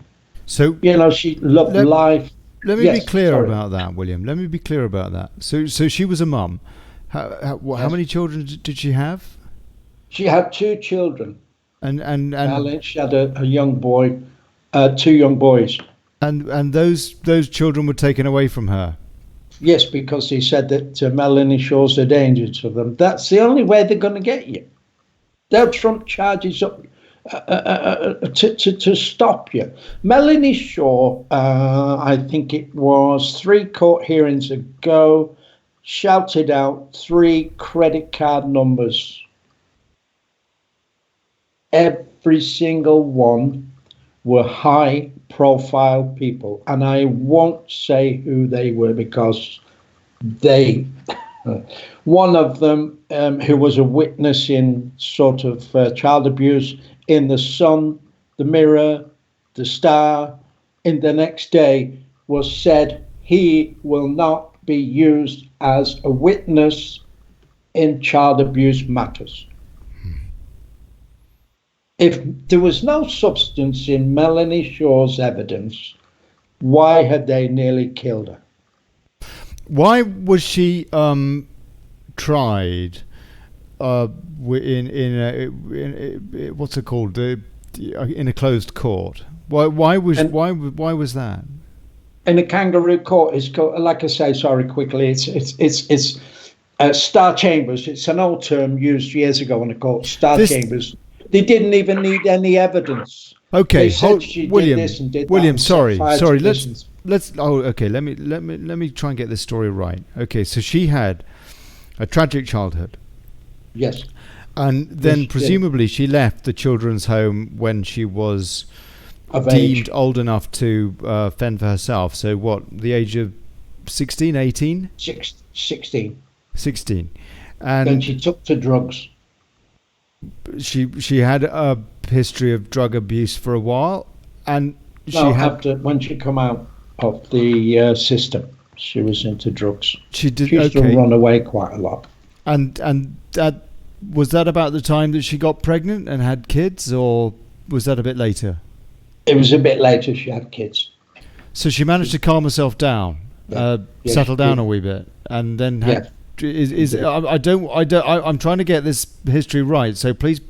So, she loved life. Let me be clear about that, William. Let me be clear about that. So she was a mum. How many children did she have? She had 2 children. And she had a young boy, 2 young boys. And those children were taken away from her. Yes, because he said that Melanie Shaw's a danger to them. That's the only way they're going to get you. They'll trump charges up to stop you. Melanie Shaw, I think it was 3 court hearings ago, shouted out 3 credit card numbers. Every single one were high profile people, and I won't say who they were because one of them who was a witness in sort of child abuse in the Sun, the Mirror, the Star, in the next day was said he will not be used as a witness in child abuse matters. If there was no substance in Melanie Shaw's evidence, why had they nearly killed her? Why was she tried in what's it called, in a closed court? Why was that? In a kangaroo court, it's called, like I say, sorry, quickly, it's Star Chambers. It's an old term used years ago in a court. Chambers. They didn't even need any evidence. Okay, William. Sorry. Let's. Oh, okay. Let me try and get this story right. Okay, so she had a tragic childhood. Yes. And then presumably she left the children's home when she was deemed old enough to fend for herself. So what? The age of 16, 18? 16. 16. And then she took to drugs. She had a history of drug abuse for a while, and after when she come out of the system, she was into drugs. She used to run away quite a lot. And that was that about the time that she got pregnant and had kids, or was that a bit later? It was a bit later. She had kids. So she managed to calm herself down, settle down a wee bit, and then had. I'm trying to get this history right, so please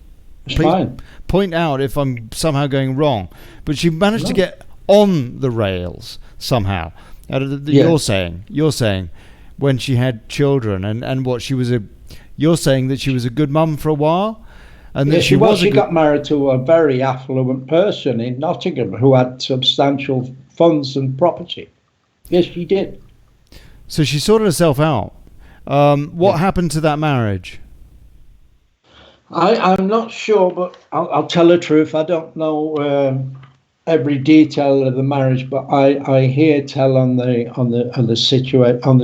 point out if I'm somehow going wrong. But she managed to get on the rails somehow. You're saying when she had children and what she was you're saying that she was a good mum for a while, and that she got married to a very affluent person in Nottingham who had substantial funds and property. Yes, she did. So she sorted herself out. What happened to that marriage? I'm not sure, but I'll tell the truth. I don't know every detail of the marriage, but I hear tell on the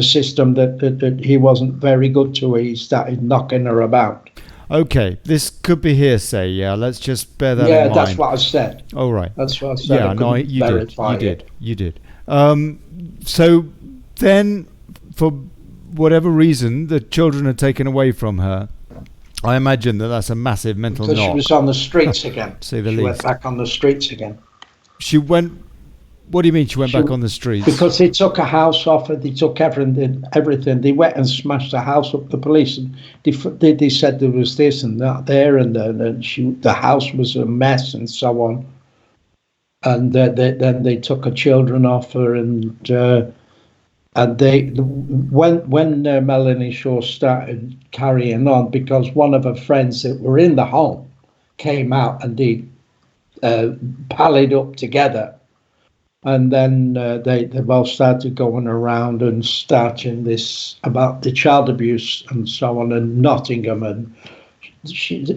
system that he wasn't very good to her. He started knocking her about. Okay, this could be hearsay. Yeah, let's just bear that in Yeah, mind. that's what I said. Oh, right. That's what I said. Yeah, I no, couldn't you did. verify You did. it. You did. So then, for whatever reason, the children are taken away from her. I imagine that's a massive mental Because knock. she was on the streets again. Say the She least. went back on the streets again. She went. What do you mean she went back on the streets? Because they took a house off her, they took everything. They went and smashed the house up. The police, and they said there was this and that there, and the house was a mess and so on. And then they took her children off her, and when Melanie Shaw started carrying on, because one of her friends that were in the home came out and they pallied up together. And then they both started going around and starting this about the child abuse and so on in Nottingham. And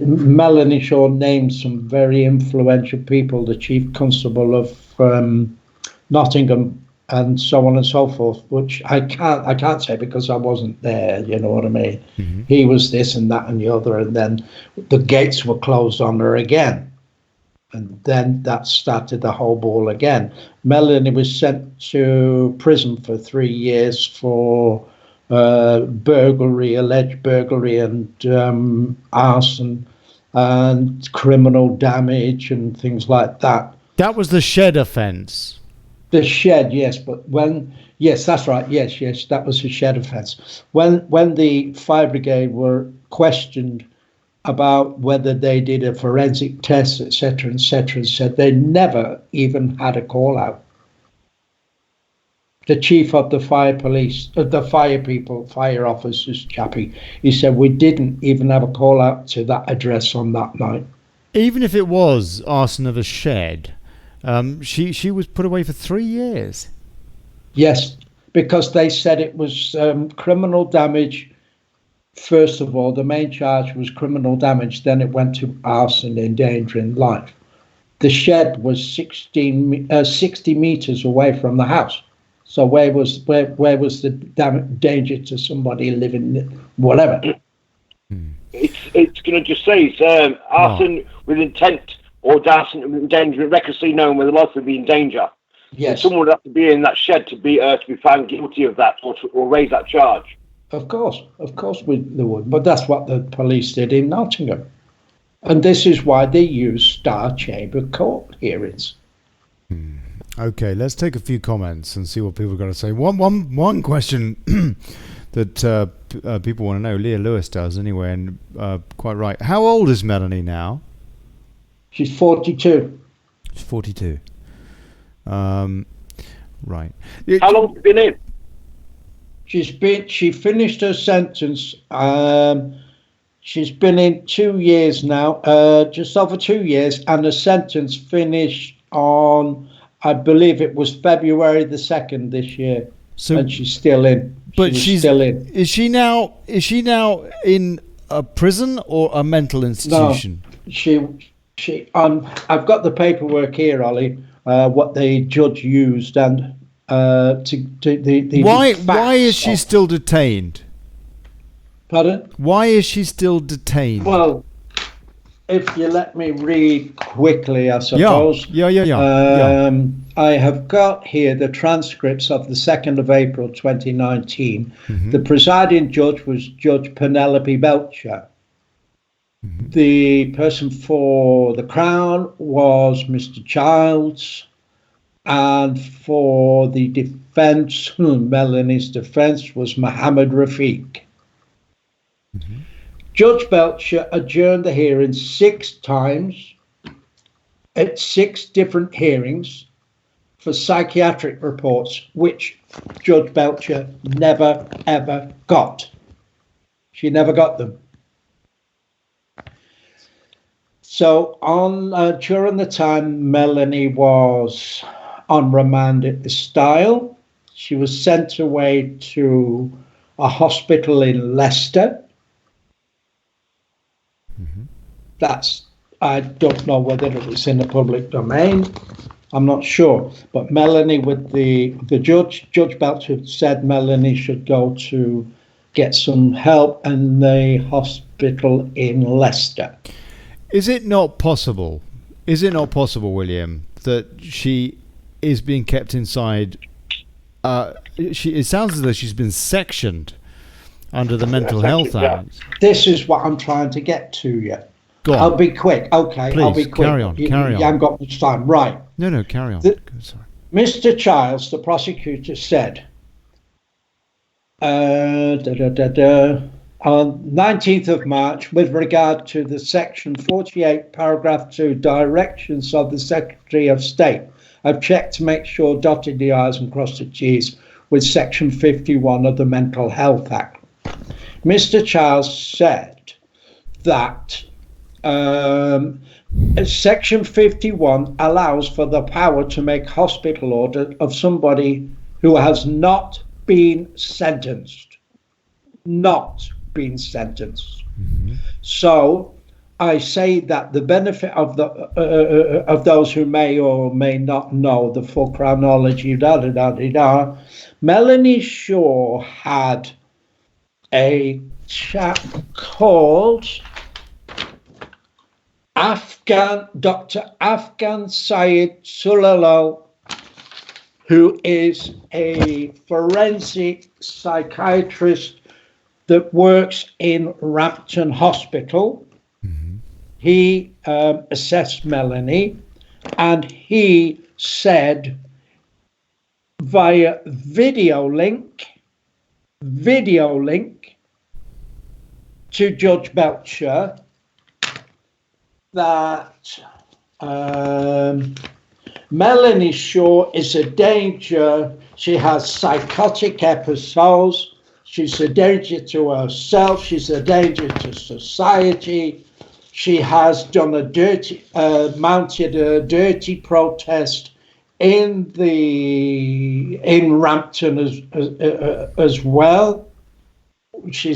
Melanie Shaw named some very influential people, the chief constable of Nottingham and so on and so forth, which I can't say because I wasn't there, you know what I mean? Mm-hmm. He was this and that and the other, and then the gates were closed on her again. And then that started the whole ball again. Melanie was sent to prison for 3 years for burglary, alleged burglary, and arson, and criminal damage, and things like that. That was the shed offence. The shed, yes, but yes, that's right. Yes, that was a shed offence. When the fire brigade were questioned about whether they did a forensic test, etc., and said they never even had a call out. The chief of the fire police, the fire officers, chappie, he said we didn't even have a call out to that address on that night. Even if it was arson of a shed, she was put away for 3 years. Yes, because they said it was criminal damage. First of all, the main charge was criminal damage. Then it went to arson, endangering life. The shed was 60 meters away from the house. So where was the danger to somebody living, whatever? It's going to just say it's arson with intent or arson with endangerment, recklessly known where the life would be in danger. Yes. So someone would have to be in that shed to be found guilty of that or raise that charge. Of course, they would. But that's what the police did in Nottingham. And this is why they use Star Chamber court hearings. Okay, let's take a few comments and see what people are going to say. One question that people want to know, Leah Lewis does anyway, and quite right. How old is Melanie now? She's 42. She's 42. Right. How long have you been in? She finished her sentence. She's been in 2 years now, just over 2 years, and the sentence finished on, I believe it was February the 2nd this year. So, and she's still in. But she's still in. Is she now in a prison or a mental institution? No, she I've got the paperwork here, Ollie. What the judge used and. Why is she still detained? Pardon? Why is she still detained? Well, if you let me read quickly, I suppose. Yeah. I have got here the transcripts of the 2nd of April 2019. Mm-hmm. The presiding judge was Judge Penelope Belcher. Mm-hmm. The person for the Crown was Mr. Childs. And for the defence, Melanie's defence was Mohammed Rafiq. Mm-hmm. Judge Belcher adjourned the hearing 6 times at 6 different hearings for psychiatric reports, which Judge Belcher never, ever got. She never got them. So during the time Melanie was on remand at the Stile, she was sent away to a hospital in Leicester. Mm-hmm. I don't know whether it was in the public domain. I'm not sure. But Melanie, with the Judge Belcher said Melanie should go to get some help, and the hospital in Leicester. Is it not possible? Is it not possible, William, that she is being kept inside? It sounds as though she's been sectioned under the Mental Health Act. This is what I'm trying to get to you. Go on. I'll be quick. Okay, Please, I'll be quick. carry on. You Carry on. haven't got much time. Right. No, carry on. Sorry. Mr. Childs, the prosecutor, said on 19th of March, with regard to the Section 48, Paragraph 2, directions of the Secretary of State, I've checked to make sure dotted the I's and crossed the T's with Section 51 of the Mental Health Act. Mr. Childs said that Section 51 allows for the power to make hospital order of somebody who has not been sentenced. Not been sentenced. Mm-hmm. So I say that the benefit of the of those who may or may not know the full chronology, Melanie Shaw had a chap called Dr. Afghan Syed Sulalo, who is a forensic psychiatrist that works in Rampton Hospital. Mm-hmm. He assessed Melanie, and he said via video link to Judge Belcher that Melanie Shaw is a danger. She has psychotic episodes. She's a danger to herself. She's a danger to society. She has done mounted a dirty protest in Rampton as well. She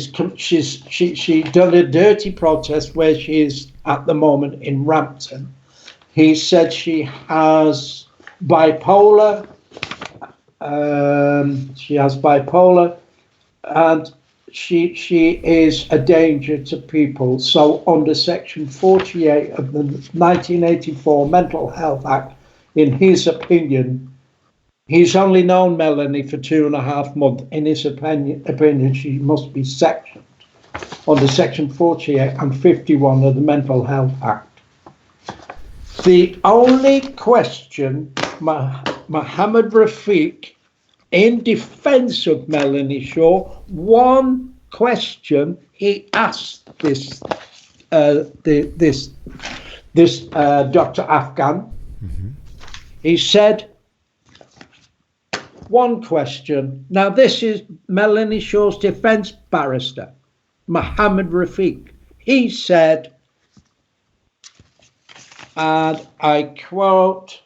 done a dirty protest where she is at the moment in Rampton. He said she has bipolar. And she is a danger to people. So under Section 48 of the 1984 Mental Health Act, in his opinion, he's only known Melanie for 2.5 months. In his opinion, she must be sectioned under Section 48 and 51 of the Mental Health Act. The only question Mohammed Rafiq, in defense of Melanie Shaw, one question he asked this Dr. Afghan. Mm-hmm. He said, one question. Now, this is Melanie Shaw's defense barrister, Mohammed Rafiq. He said, and I quote,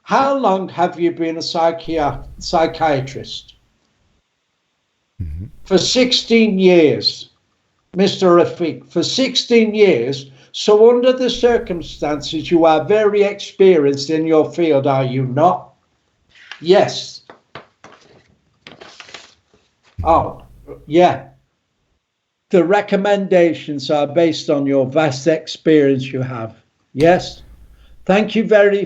"How long have you been a psychiatrist?" Mm-hmm. For 16 years, Mr. Rafiq, for 16 years. So under the circumstances, you are very experienced in your field, are you not? Yes. Oh, yeah. The recommendations are based on your vast experience you have. Yes. Thank you very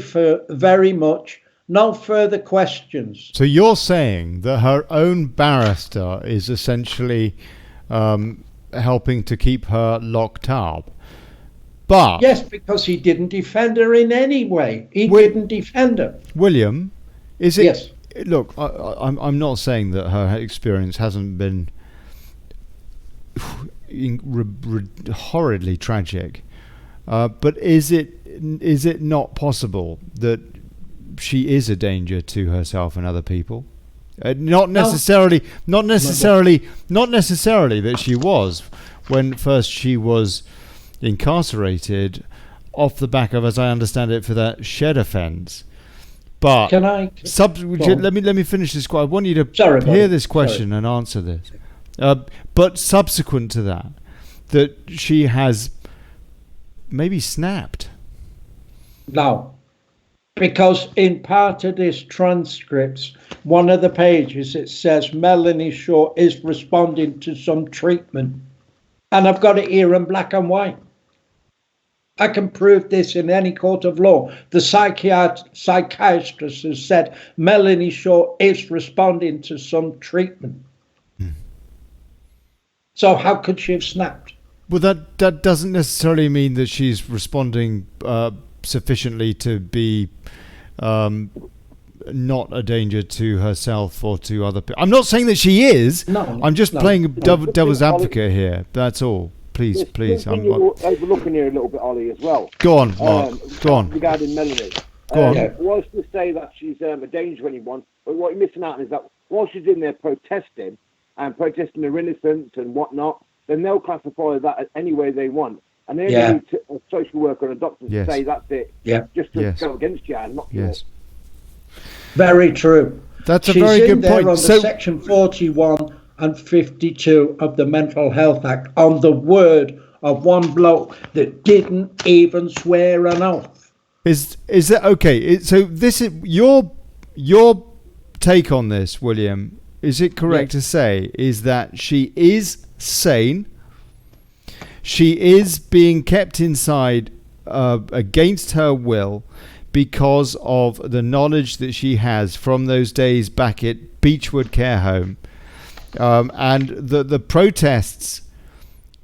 much. No further questions. So you're saying that her own barrister is essentially helping to keep her locked up? But yes, because he didn't defend her in any way. He didn't defend her. William, is it? Yes. Look, I'm not saying that her experience hasn't been horridly tragic, but is it not possible that she is a danger to herself and other people? Not necessarily that she was when first she was incarcerated off the back of, as I understand it, for that shed offence. But let me finish this. I want you to hear this question and answer this. But subsequent to that she has maybe snapped. No, because in part of this transcript, one of the pages, it says Melanie Shaw is responding to some treatment. And I've got it here in black and white. I can prove this in any court of law. The psychiatrist has said Melanie Shaw is responding to some treatment. So how could she have snapped? Well, that doesn't necessarily mean that she's responding sufficiently to be not a danger to herself or to other people. I'm not saying that she is. No, I'm just playing devil's advocate here. That's all. Please. You're overlooking here a little bit, Ollie, as well. Go on, Mark. Go on. Regarding Melanie. Go on. Was to say that she's a danger to anyone, but what you're missing out on is that while she's in there protesting her innocence and whatnot, then they'll classify that any way they want. And they only need a social worker and a doctor to say that's it. Yeah. Just to go against you and not you. Yes. Very true. That's a very good point. Under Section 41 and 52 of the Mental Health Act on the word of one bloke that didn't even swear an oath. Is that okay? So this is your take on this, William. Is it correct to say is that she is sane? She is being kept inside against her will because of the knowledge that she has from those days back at Beechwood Care Home, and the protests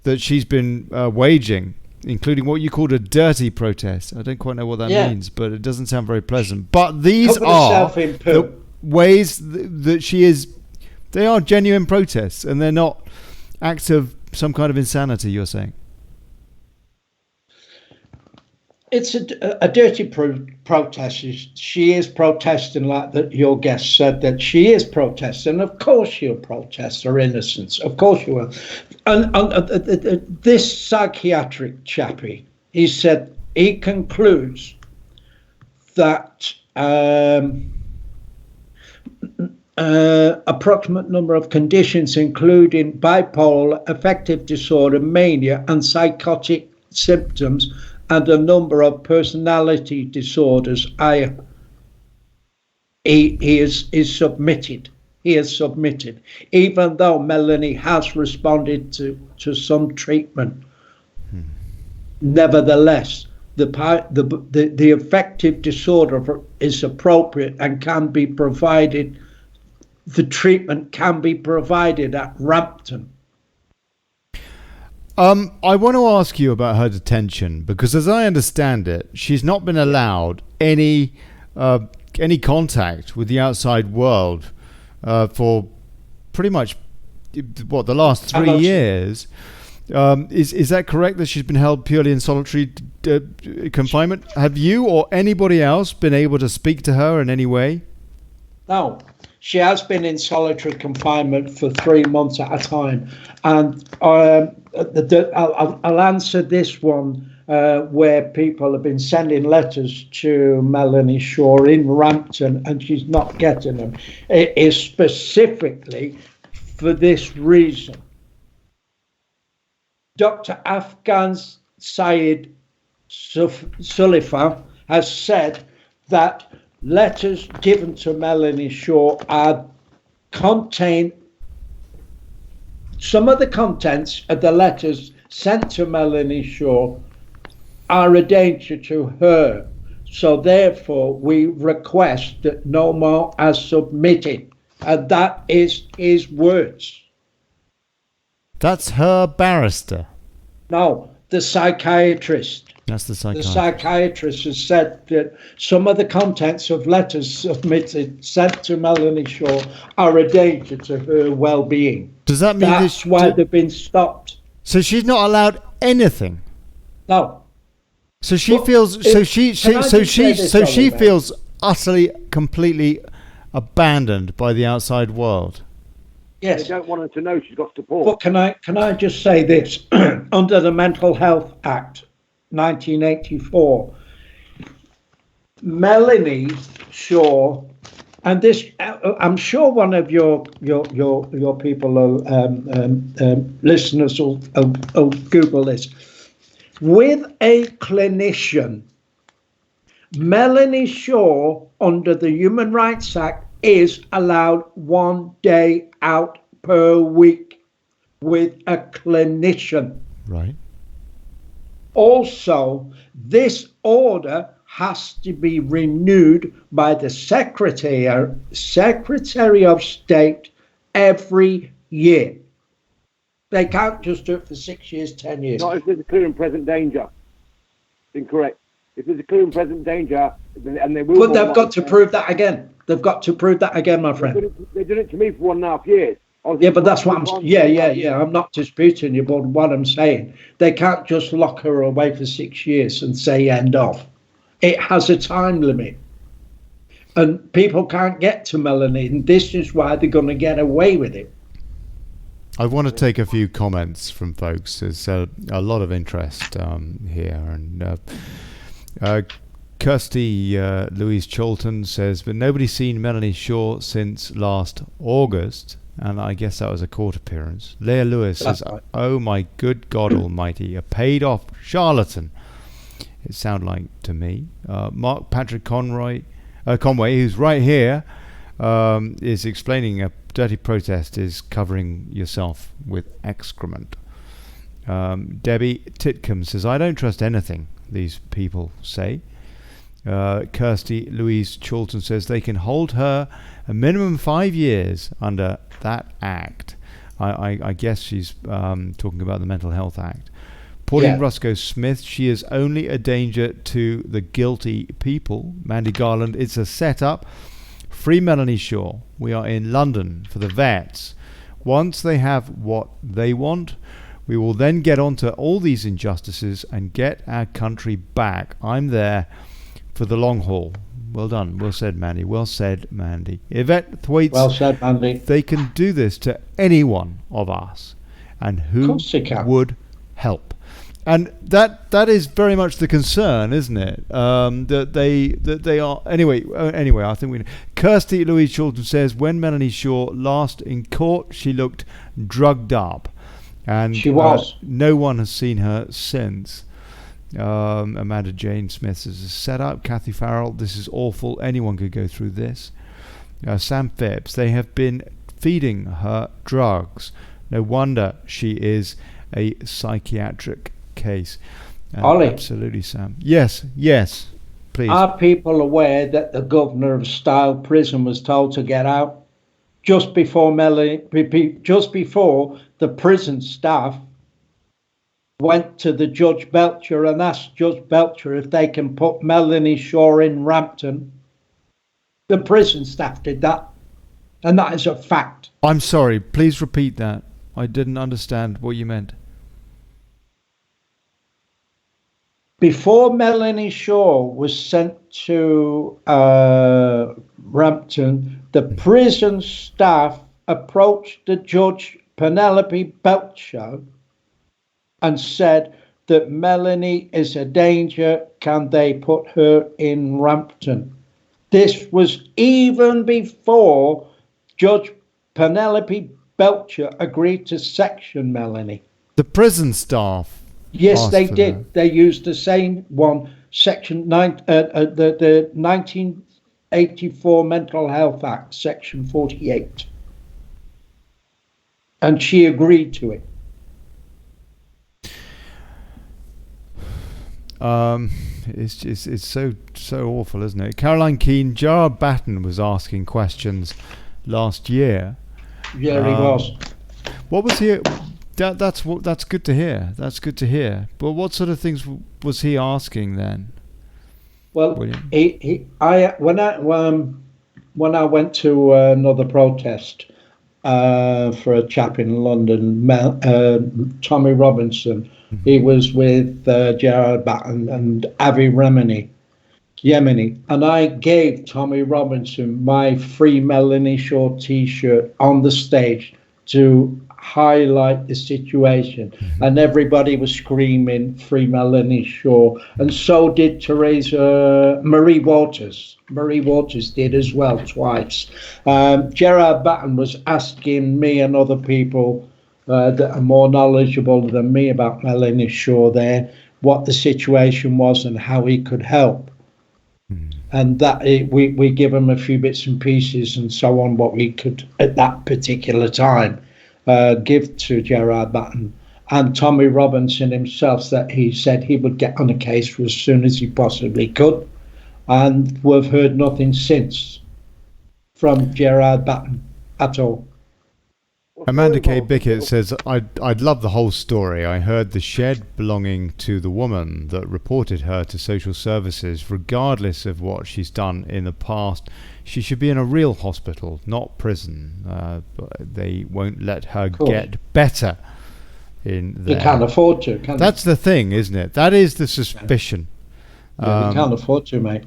that she's been waging, including what you called a dirty protest. I don't quite know what that means, but it doesn't sound very pleasant. But these are the ways that she is. They are genuine protests, and they're not acts of some kind of insanity, you're saying? It's a dirty protest. She is protesting, like that your guest said, that she is protesting. Of course she'll protest her innocence. Of course she will. And this psychiatric chappie, he said, he concludes that approximate number of conditions, including bipolar, affective disorder, mania, and psychotic symptoms, and a number of personality disorders. He is submitted. He has submitted, even though Melanie has responded to some treatment. Nevertheless, the affective disorder is appropriate and can be provided. The treatment can be provided at Rampton. I want to ask you about her detention, because as I understand it, she's not been allowed any contact with the outside world for pretty much the last 3 years. Is that correct, that she's been held purely in solitary confinement? Have you or anybody else been able to speak to her in any way? No. She has been in solitary confinement for 3 months at a time. And I'll answer this one where people have been sending letters to Melanie Shaw in Rampton and she's not getting them. It is specifically for this reason. Dr. Afghan Syed Sullifa has said that letters given to Melanie Shaw contain some of the contents of the letters sent to Melanie Shaw are a danger to her. So therefore, we request that no more are submitted. And that is his words. That's her barrister. No, the psychiatrist. That's the psychiatrist. The psychiatrist has said that some of the contents of letters sent to Melanie Shaw are a danger to her well-being. Does that mean that's why they've been stopped? So she's not allowed anything. No. So she feels. So she feels utterly, completely abandoned by the outside world. Yes. They don't want her to know she's got support. But can I just say this? Under the Mental Health Act, 1984, Melanie Shaw, and this, I'm sure one of your people, listeners, will Google this. With a clinician, Melanie Shaw, under the Human Rights Act, is allowed 1 day out per week with a clinician. Right. Also, this order has to be renewed by the Secretary of State every year. They can't just do it for 6 years, 10 years. Not if there's a clear and present danger. Incorrect. If there's a clear and present danger, and they will. But they've got to prove that again. They've got to prove that again, my friend. They did it to me for 1.5 years. Yeah, but that's what I'm. Yeah. I'm not disputing you, but what I'm saying, they can't just lock her away for 6 years and say end off. It has a time limit, and people can't get to Melanie, and this is why they're going to get away with it. I want to take a few comments from folks. There's a lot of interest here, and Kirsty Louise Cholton says, but nobody's seen Melanie Shaw since last August. And I guess that was a court appearance. Leah Lewis says, oh my good God almighty, a paid off charlatan. It sounded like to me. Mark Patrick Conway, who's right here, is explaining a dirty protest is covering yourself with excrement. Debbie Titcombe says, I don't trust anything these people say. Kirsty Louise Cholton says they can hold her a minimum 5 years under that act. I guess she's talking about the Mental Health Act. Pauline Rusco Smith, she is only a danger to the guilty people. Mandy Garland, it's a setup. Free Melanie Shaw. We are in London for the vets. Once they have what they want, we will then get onto all these injustices and get our country back. I'm there for the long haul. Well done. Well said, Mandy. Well said, Mandy. Yvette Thwaites. Well said, Mandy. They can do this to any one of us. And who would help? And that is very much the concern, isn't it? That they are anyway. I think we. Kirsty Louise Cholton says when Melanie Shaw last in court, she looked drugged up, and she was. No one has seen her since. Amanda Jane Smith says, set up. Kathy Farrell, this is awful. Anyone could go through this. Sam Phipps, they have been feeding her drugs. No wonder she is a psychiatric case. Olly. Absolutely, Sam. Yes, please. Are people aware that the governor of Style Prison was told to get out just before the prison staff went to the Judge Belcher and asked Judge Belcher if they can put Melanie Shaw in Rampton? The prison staff did that, and that is a fact. I'm sorry, please repeat that. I didn't understand what you meant. Before Melanie Shaw was sent to Rampton, the prison staff approached the Judge Penelope Belcher and said that Melanie is a danger. Can they put her in Rampton? This was even before Judge Penelope Belcher agreed to section Melanie. The prison staff. Yes, they did. That. They used the same one, Section 9, the 1984 Mental Health Act, Section 48. And she agreed to it. It's so awful, isn't it? Caroline Keane, Gerard Batten was asking questions last year. Yeah, he was. What was he? That's good to hear. That's good to hear. But what sort of things was he asking then? Well, when I went to another protest for a chap in London, Tommy Robinson. Mm-hmm. He was with Gerard Batten and Avi Yemeni, and I gave Tommy Robinson my Free Melanie Shaw T-shirt on the stage to highlight the situation. Mm-hmm. And everybody was screaming Free Melanie Shaw, and so did Teresa Marie Waters. Marie Waters did as well, twice. Gerard Batten was asking me and other people that are more knowledgeable than me about Melanie Shaw there, what the situation was and how he could help. Mm. And that we give him a few bits and pieces and so on, what we could at that particular time. give to Gerard Batten. And Tommy Robinson himself, that he said he would get on the case as soon as he possibly could. And we've heard nothing since from Gerard Batten at all. Amanda K. Bickett says, I'd love the whole story. I heard the shed belonging to the woman that reported her to social services. Regardless of what she's done in the past, she should be in a real hospital, not prison. They won't let her get better in there. They can't afford to, can they? That's the thing, isn't it? That is the suspicion. Yeah, they can't afford to, mate.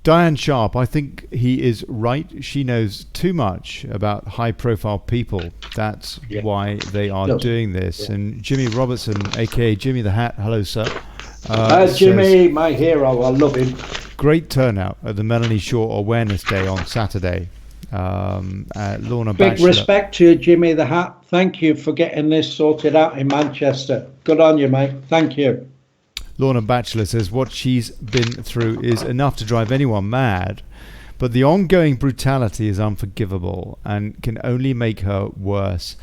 Diane Sharp, I think he is right. She knows too much about high-profile people. That's why they are doing this. Yeah. And Jimmy Robertson, a.k.a. Jimmy the Hat, hello, sir. Jimmy, says, my hero, I love him. Great turnout at the Melanie Shaw Awareness Day on Saturday. Lorna Big Batchelor. Respect to you, Jimmy the Hat. Thank you for getting this sorted out in Manchester. Good on you, mate. Thank you. Lorna Batchelor says what she's been through is enough to drive anyone mad, but the ongoing brutality is unforgivable and can only make her worse.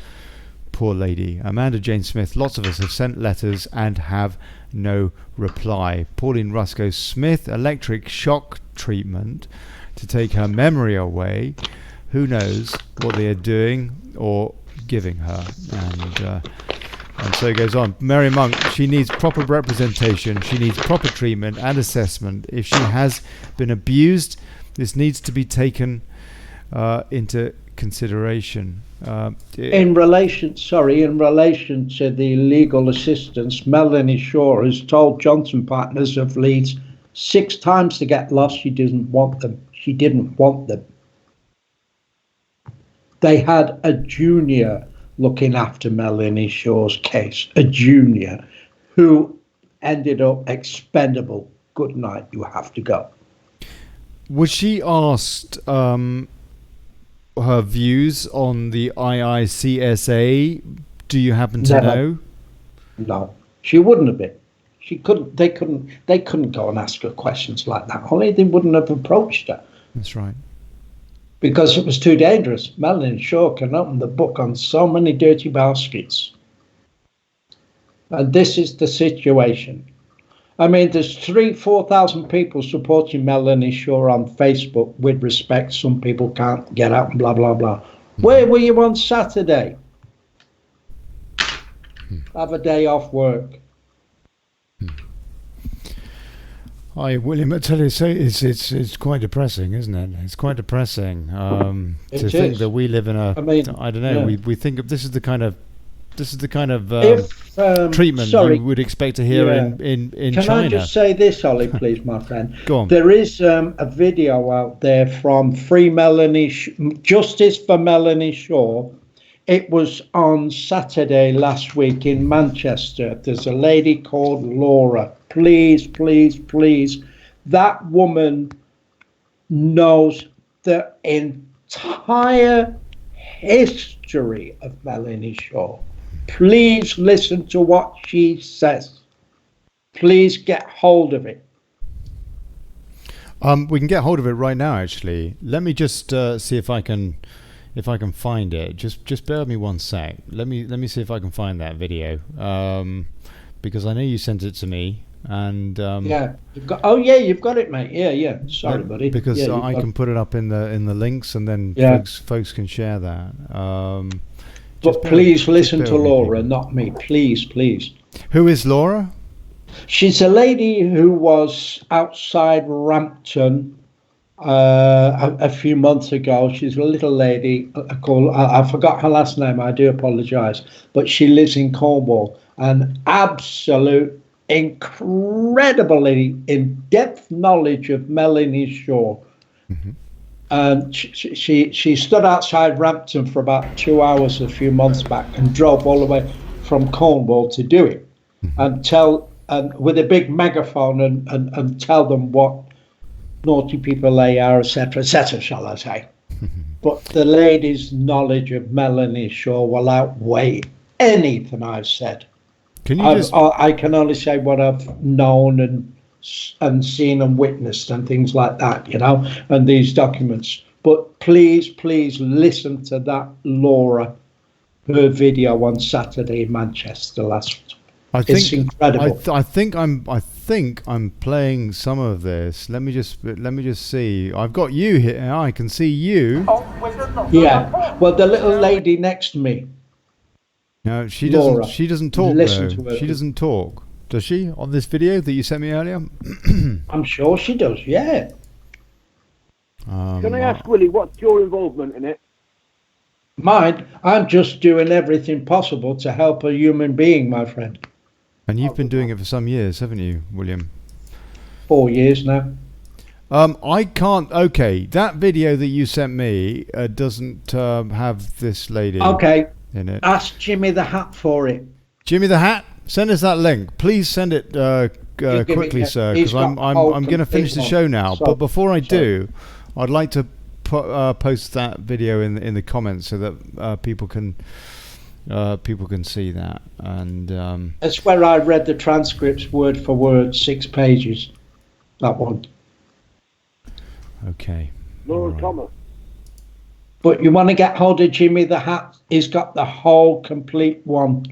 Poor lady. Amanda Jane Smith, lots of us have sent letters and have no reply. Pauline Rusco Smith, electric shock treatment to take her memory away. Who knows what they are doing or giving her? And so it goes on. Mary Monk, she needs proper representation. She needs proper treatment and assessment. If she has been abused, this needs to be taken into consideration. In relation to the legal assistance, Melanie Shaw has told Johnson Partners of Leeds 6 times to get lost. She didn't want them. They had a junior looking after Melanie Shaw's case, a junior who ended up expendable. Good night, you have to go. Was she asked her views on the IICSA? Do you happen to know? No, she wouldn't have been. She couldn't. They couldn't go and ask her questions like that. Only they wouldn't have approached her. That's right. Because it was too dangerous. Melanie Shaw can open the book on so many dirty baskets. And this is the situation. I mean, there's 4,000 people supporting Melanie Shaw on Facebook with respect. Some people can't get out and blah, blah, blah. Where were you on Saturday? Have a day off work. Hi, William. I tell you, it's quite depressing, isn't it? It's quite depressing to think that we live in a. I don't know. Yeah. We think of this is the kind of treatment you would expect to hear in China. Can I just say this, Ollie, please, my friend? Go on. There is a video out there from Justice for Melanie Shaw. It was on Saturday last week in Manchester. There's a lady called Laura. Please, please, please. That woman knows the entire history of Melanie Shaw. Please listen to what she says. Please get hold of it. We can get hold of it right now, actually. Let me just see if I can find it. Just bear with me one sec. Let me see if I can find that video. Because I know you sent it to me, and you've got it, mate. Yeah. Sorry, buddy. Because I can put it up in the links, and then folks can share that. But please listen to Laura, not me. Please. Who is Laura? She's a lady who was outside Rampton a few months ago. She's a little lady called, I forgot her last name, I do apologise, but she lives in Cornwall. An absolute incredibly in-depth knowledge of Melanie Shaw. Mm-hmm. And she stood outside Rampton for about 2 hours a few months back and drove all the way from Cornwall to do it. Mm-hmm. And with a big megaphone and tell them what naughty people they are, etc., shall I say. But the lady's knowledge of Melanie Shaw will outweigh anything I've said. I can only say what I've known and seen and witnessed and things like that, and these documents. But please listen to that Laura, her video on Saturday in Manchester last. It's incredible. I think I'm playing some of this. Let me just see. I've got you here. I can see you. Yeah. Well, the little lady next to me. No, she Laura, doesn't. She doesn't talk. listen Though. to her. She doesn't talk. Does she on this video that you sent me earlier? I'm sure she does. Yeah. Can I ask, Willie, what's your involvement in it? Mine. I'm just doing everything possible to help a human being, my friend. And you've been doing it for some years, haven't you, William? 4 years now. I can't. Okay, that video that you sent me doesn't have this lady. Okay. In it. Ask Jimmy the Hat for it. Jimmy the Hat, send us that link. Please send it quickly, sir, because I'm going to finish the show now. But before I do, I'd like to post that video in the comments so that people can see that. And that's where I read the transcripts word for word, 6 pages. That one. Okay. Laura Right. Thomas. But you want to get hold of Jimmy the Hat? He's got the whole complete one.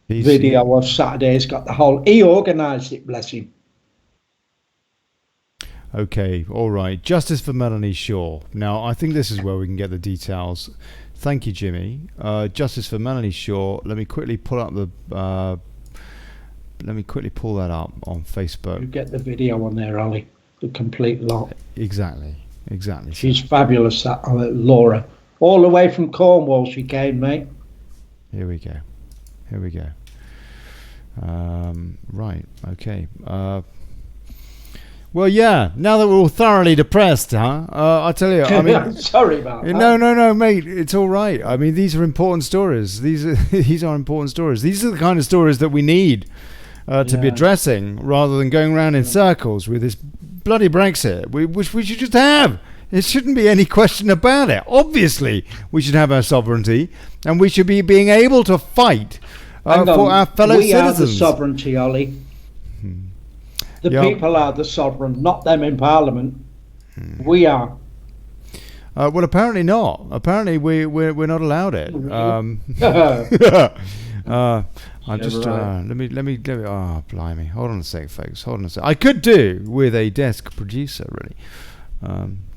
Video of Saturday. He's got the whole. He organised it, bless him. Okay, all right. Justice for Melanie Shaw. Now, I think this is where we can get the details. Thank you, Jimmy. Justice for Melanie Shaw. Let me quickly pull up the. Let me quickly pull that up on Facebook. You get the video on there, Ollie. The complete lot. Exactly. She's fabulous, that Laura. All the way from Cornwall she came, mate. Here we go. Right. Okay. Well, yeah. Now that we're all thoroughly depressed, huh? I tell you, I mean, sorry about that. No, mate. It's all right. I mean, these are important stories. These are important stories. These are the kind of stories that we need to be addressing, rather than going around in circles with this bloody Brexit, which we should just have. There shouldn't be any question about it. Obviously, we should have our sovereignty, and we should be being able to fight for our fellow citizens. We are the sovereignty, Ollie. The people are the sovereign, not them in Parliament. We are. Well, apparently not. Apparently, we're not allowed it. I'm just let me. Oh, blimey! Hold on a sec, folks. Hold on a sec. I could do with a desk producer, really,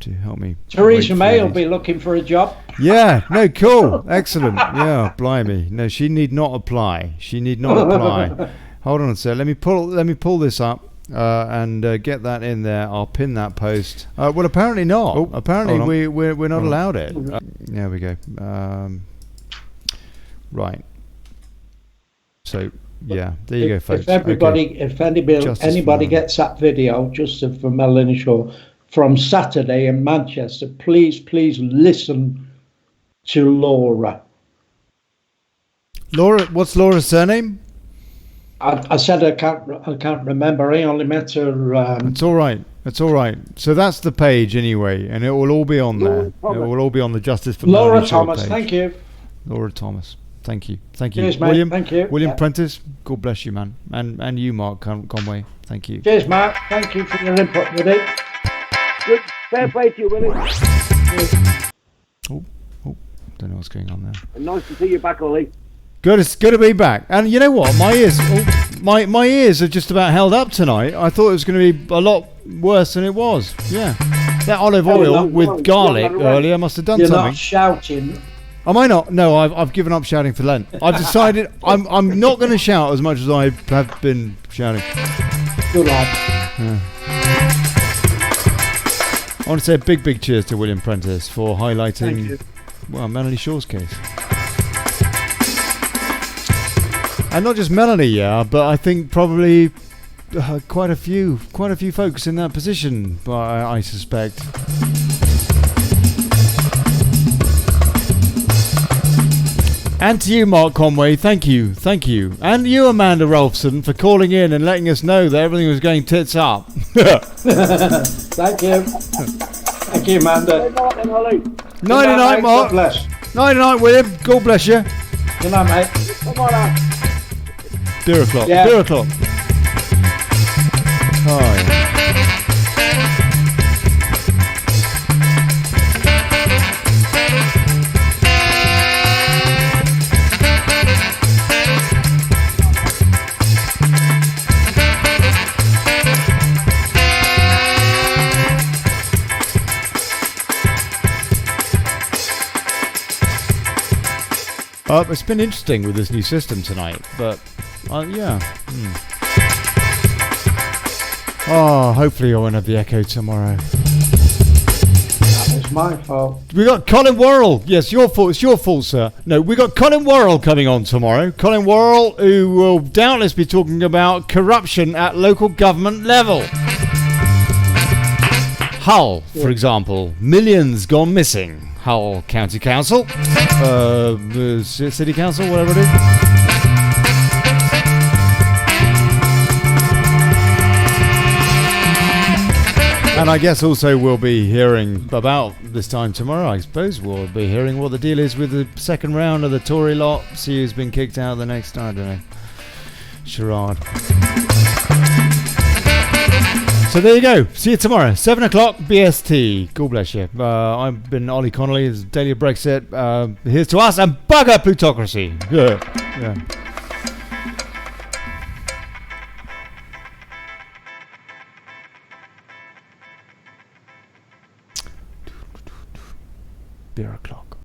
to help me. Theresa May will be looking for a job. Yeah. No. Cool. Excellent. Yeah. Blimey. No, she need not apply. Hold on a sec. Let me pull this up. And get that in there. I'll pin that post. Well, apparently not. Apparently we're not allowed it. There we go. Right. So yeah, there you go, folks. If anybody gets that video, Justice for Melanie Shaw from Saturday in Manchester, please listen to Laura. Laura, what's Laura's surname? I said I can't remember. I only met her. It's all right. So that's the page anyway, and it will all be on there. It will all be on the Justice for Laura Melanie Shaw Thomas. page. Thank you. Laura Thomas. Thank you. Cheers, mate. William. Thank you. William Prentice. God bless you, man, and you, Mark Conway. Thank you. Cheers, Mark. Thank you for your input with it. Good. Fair play to you, Willie. Oh, don't know what's going on there. And nice to see you back, Ollie. Good to be back. And you know what? My ears are just about held up tonight. I thought it was going to be a lot worse than it was. Yeah. That olive oil with garlic earlier must have done something. You're not shouting. Am I not? No, I've given up shouting for Lent. I've decided I'm not going to shout as much as I have been shouting. Good lad. Yeah. I want to say a big cheers to William Prentice for highlighting Melanie Shaw's case. And not just Melanie, but I think probably quite a few folks in that position, I suspect. And to you, Mark Conway, thank you. And you, Amanda Rolfson, for calling in and letting us know that everything was going tits up. Thank you, Amanda. Night-night, Mark. God bless. Night-night, William. God bless you. Good night, mate. Come on out. Beer o'clock. Yeah. Beer o'clock. Oh, yeah. It's been interesting with this new system tonight, but yeah. Oh, hopefully I won't have the echo tomorrow. It's my fault. We got Colin Worrell. Yes, your fault. It's your fault, sir. No, we got Colin Worrell coming on tomorrow. Colin Worrell, who will doubtless be talking about corruption at local government level. Hull, for example, millions gone missing. Hull County Council, City Council, whatever it is. And I guess also we'll be hearing about this time tomorrow, I suppose, we'll be hearing what the deal is with the second round of the Tory lot, see who's been kicked out the next, I don't know, charade. So there you go. See you tomorrow, 7 o'clock BST. God bless you. I've been Olly Connelly, this is Daily Brexit. Here's to us and bugger plutocracy. Yeah. Beer o'clock.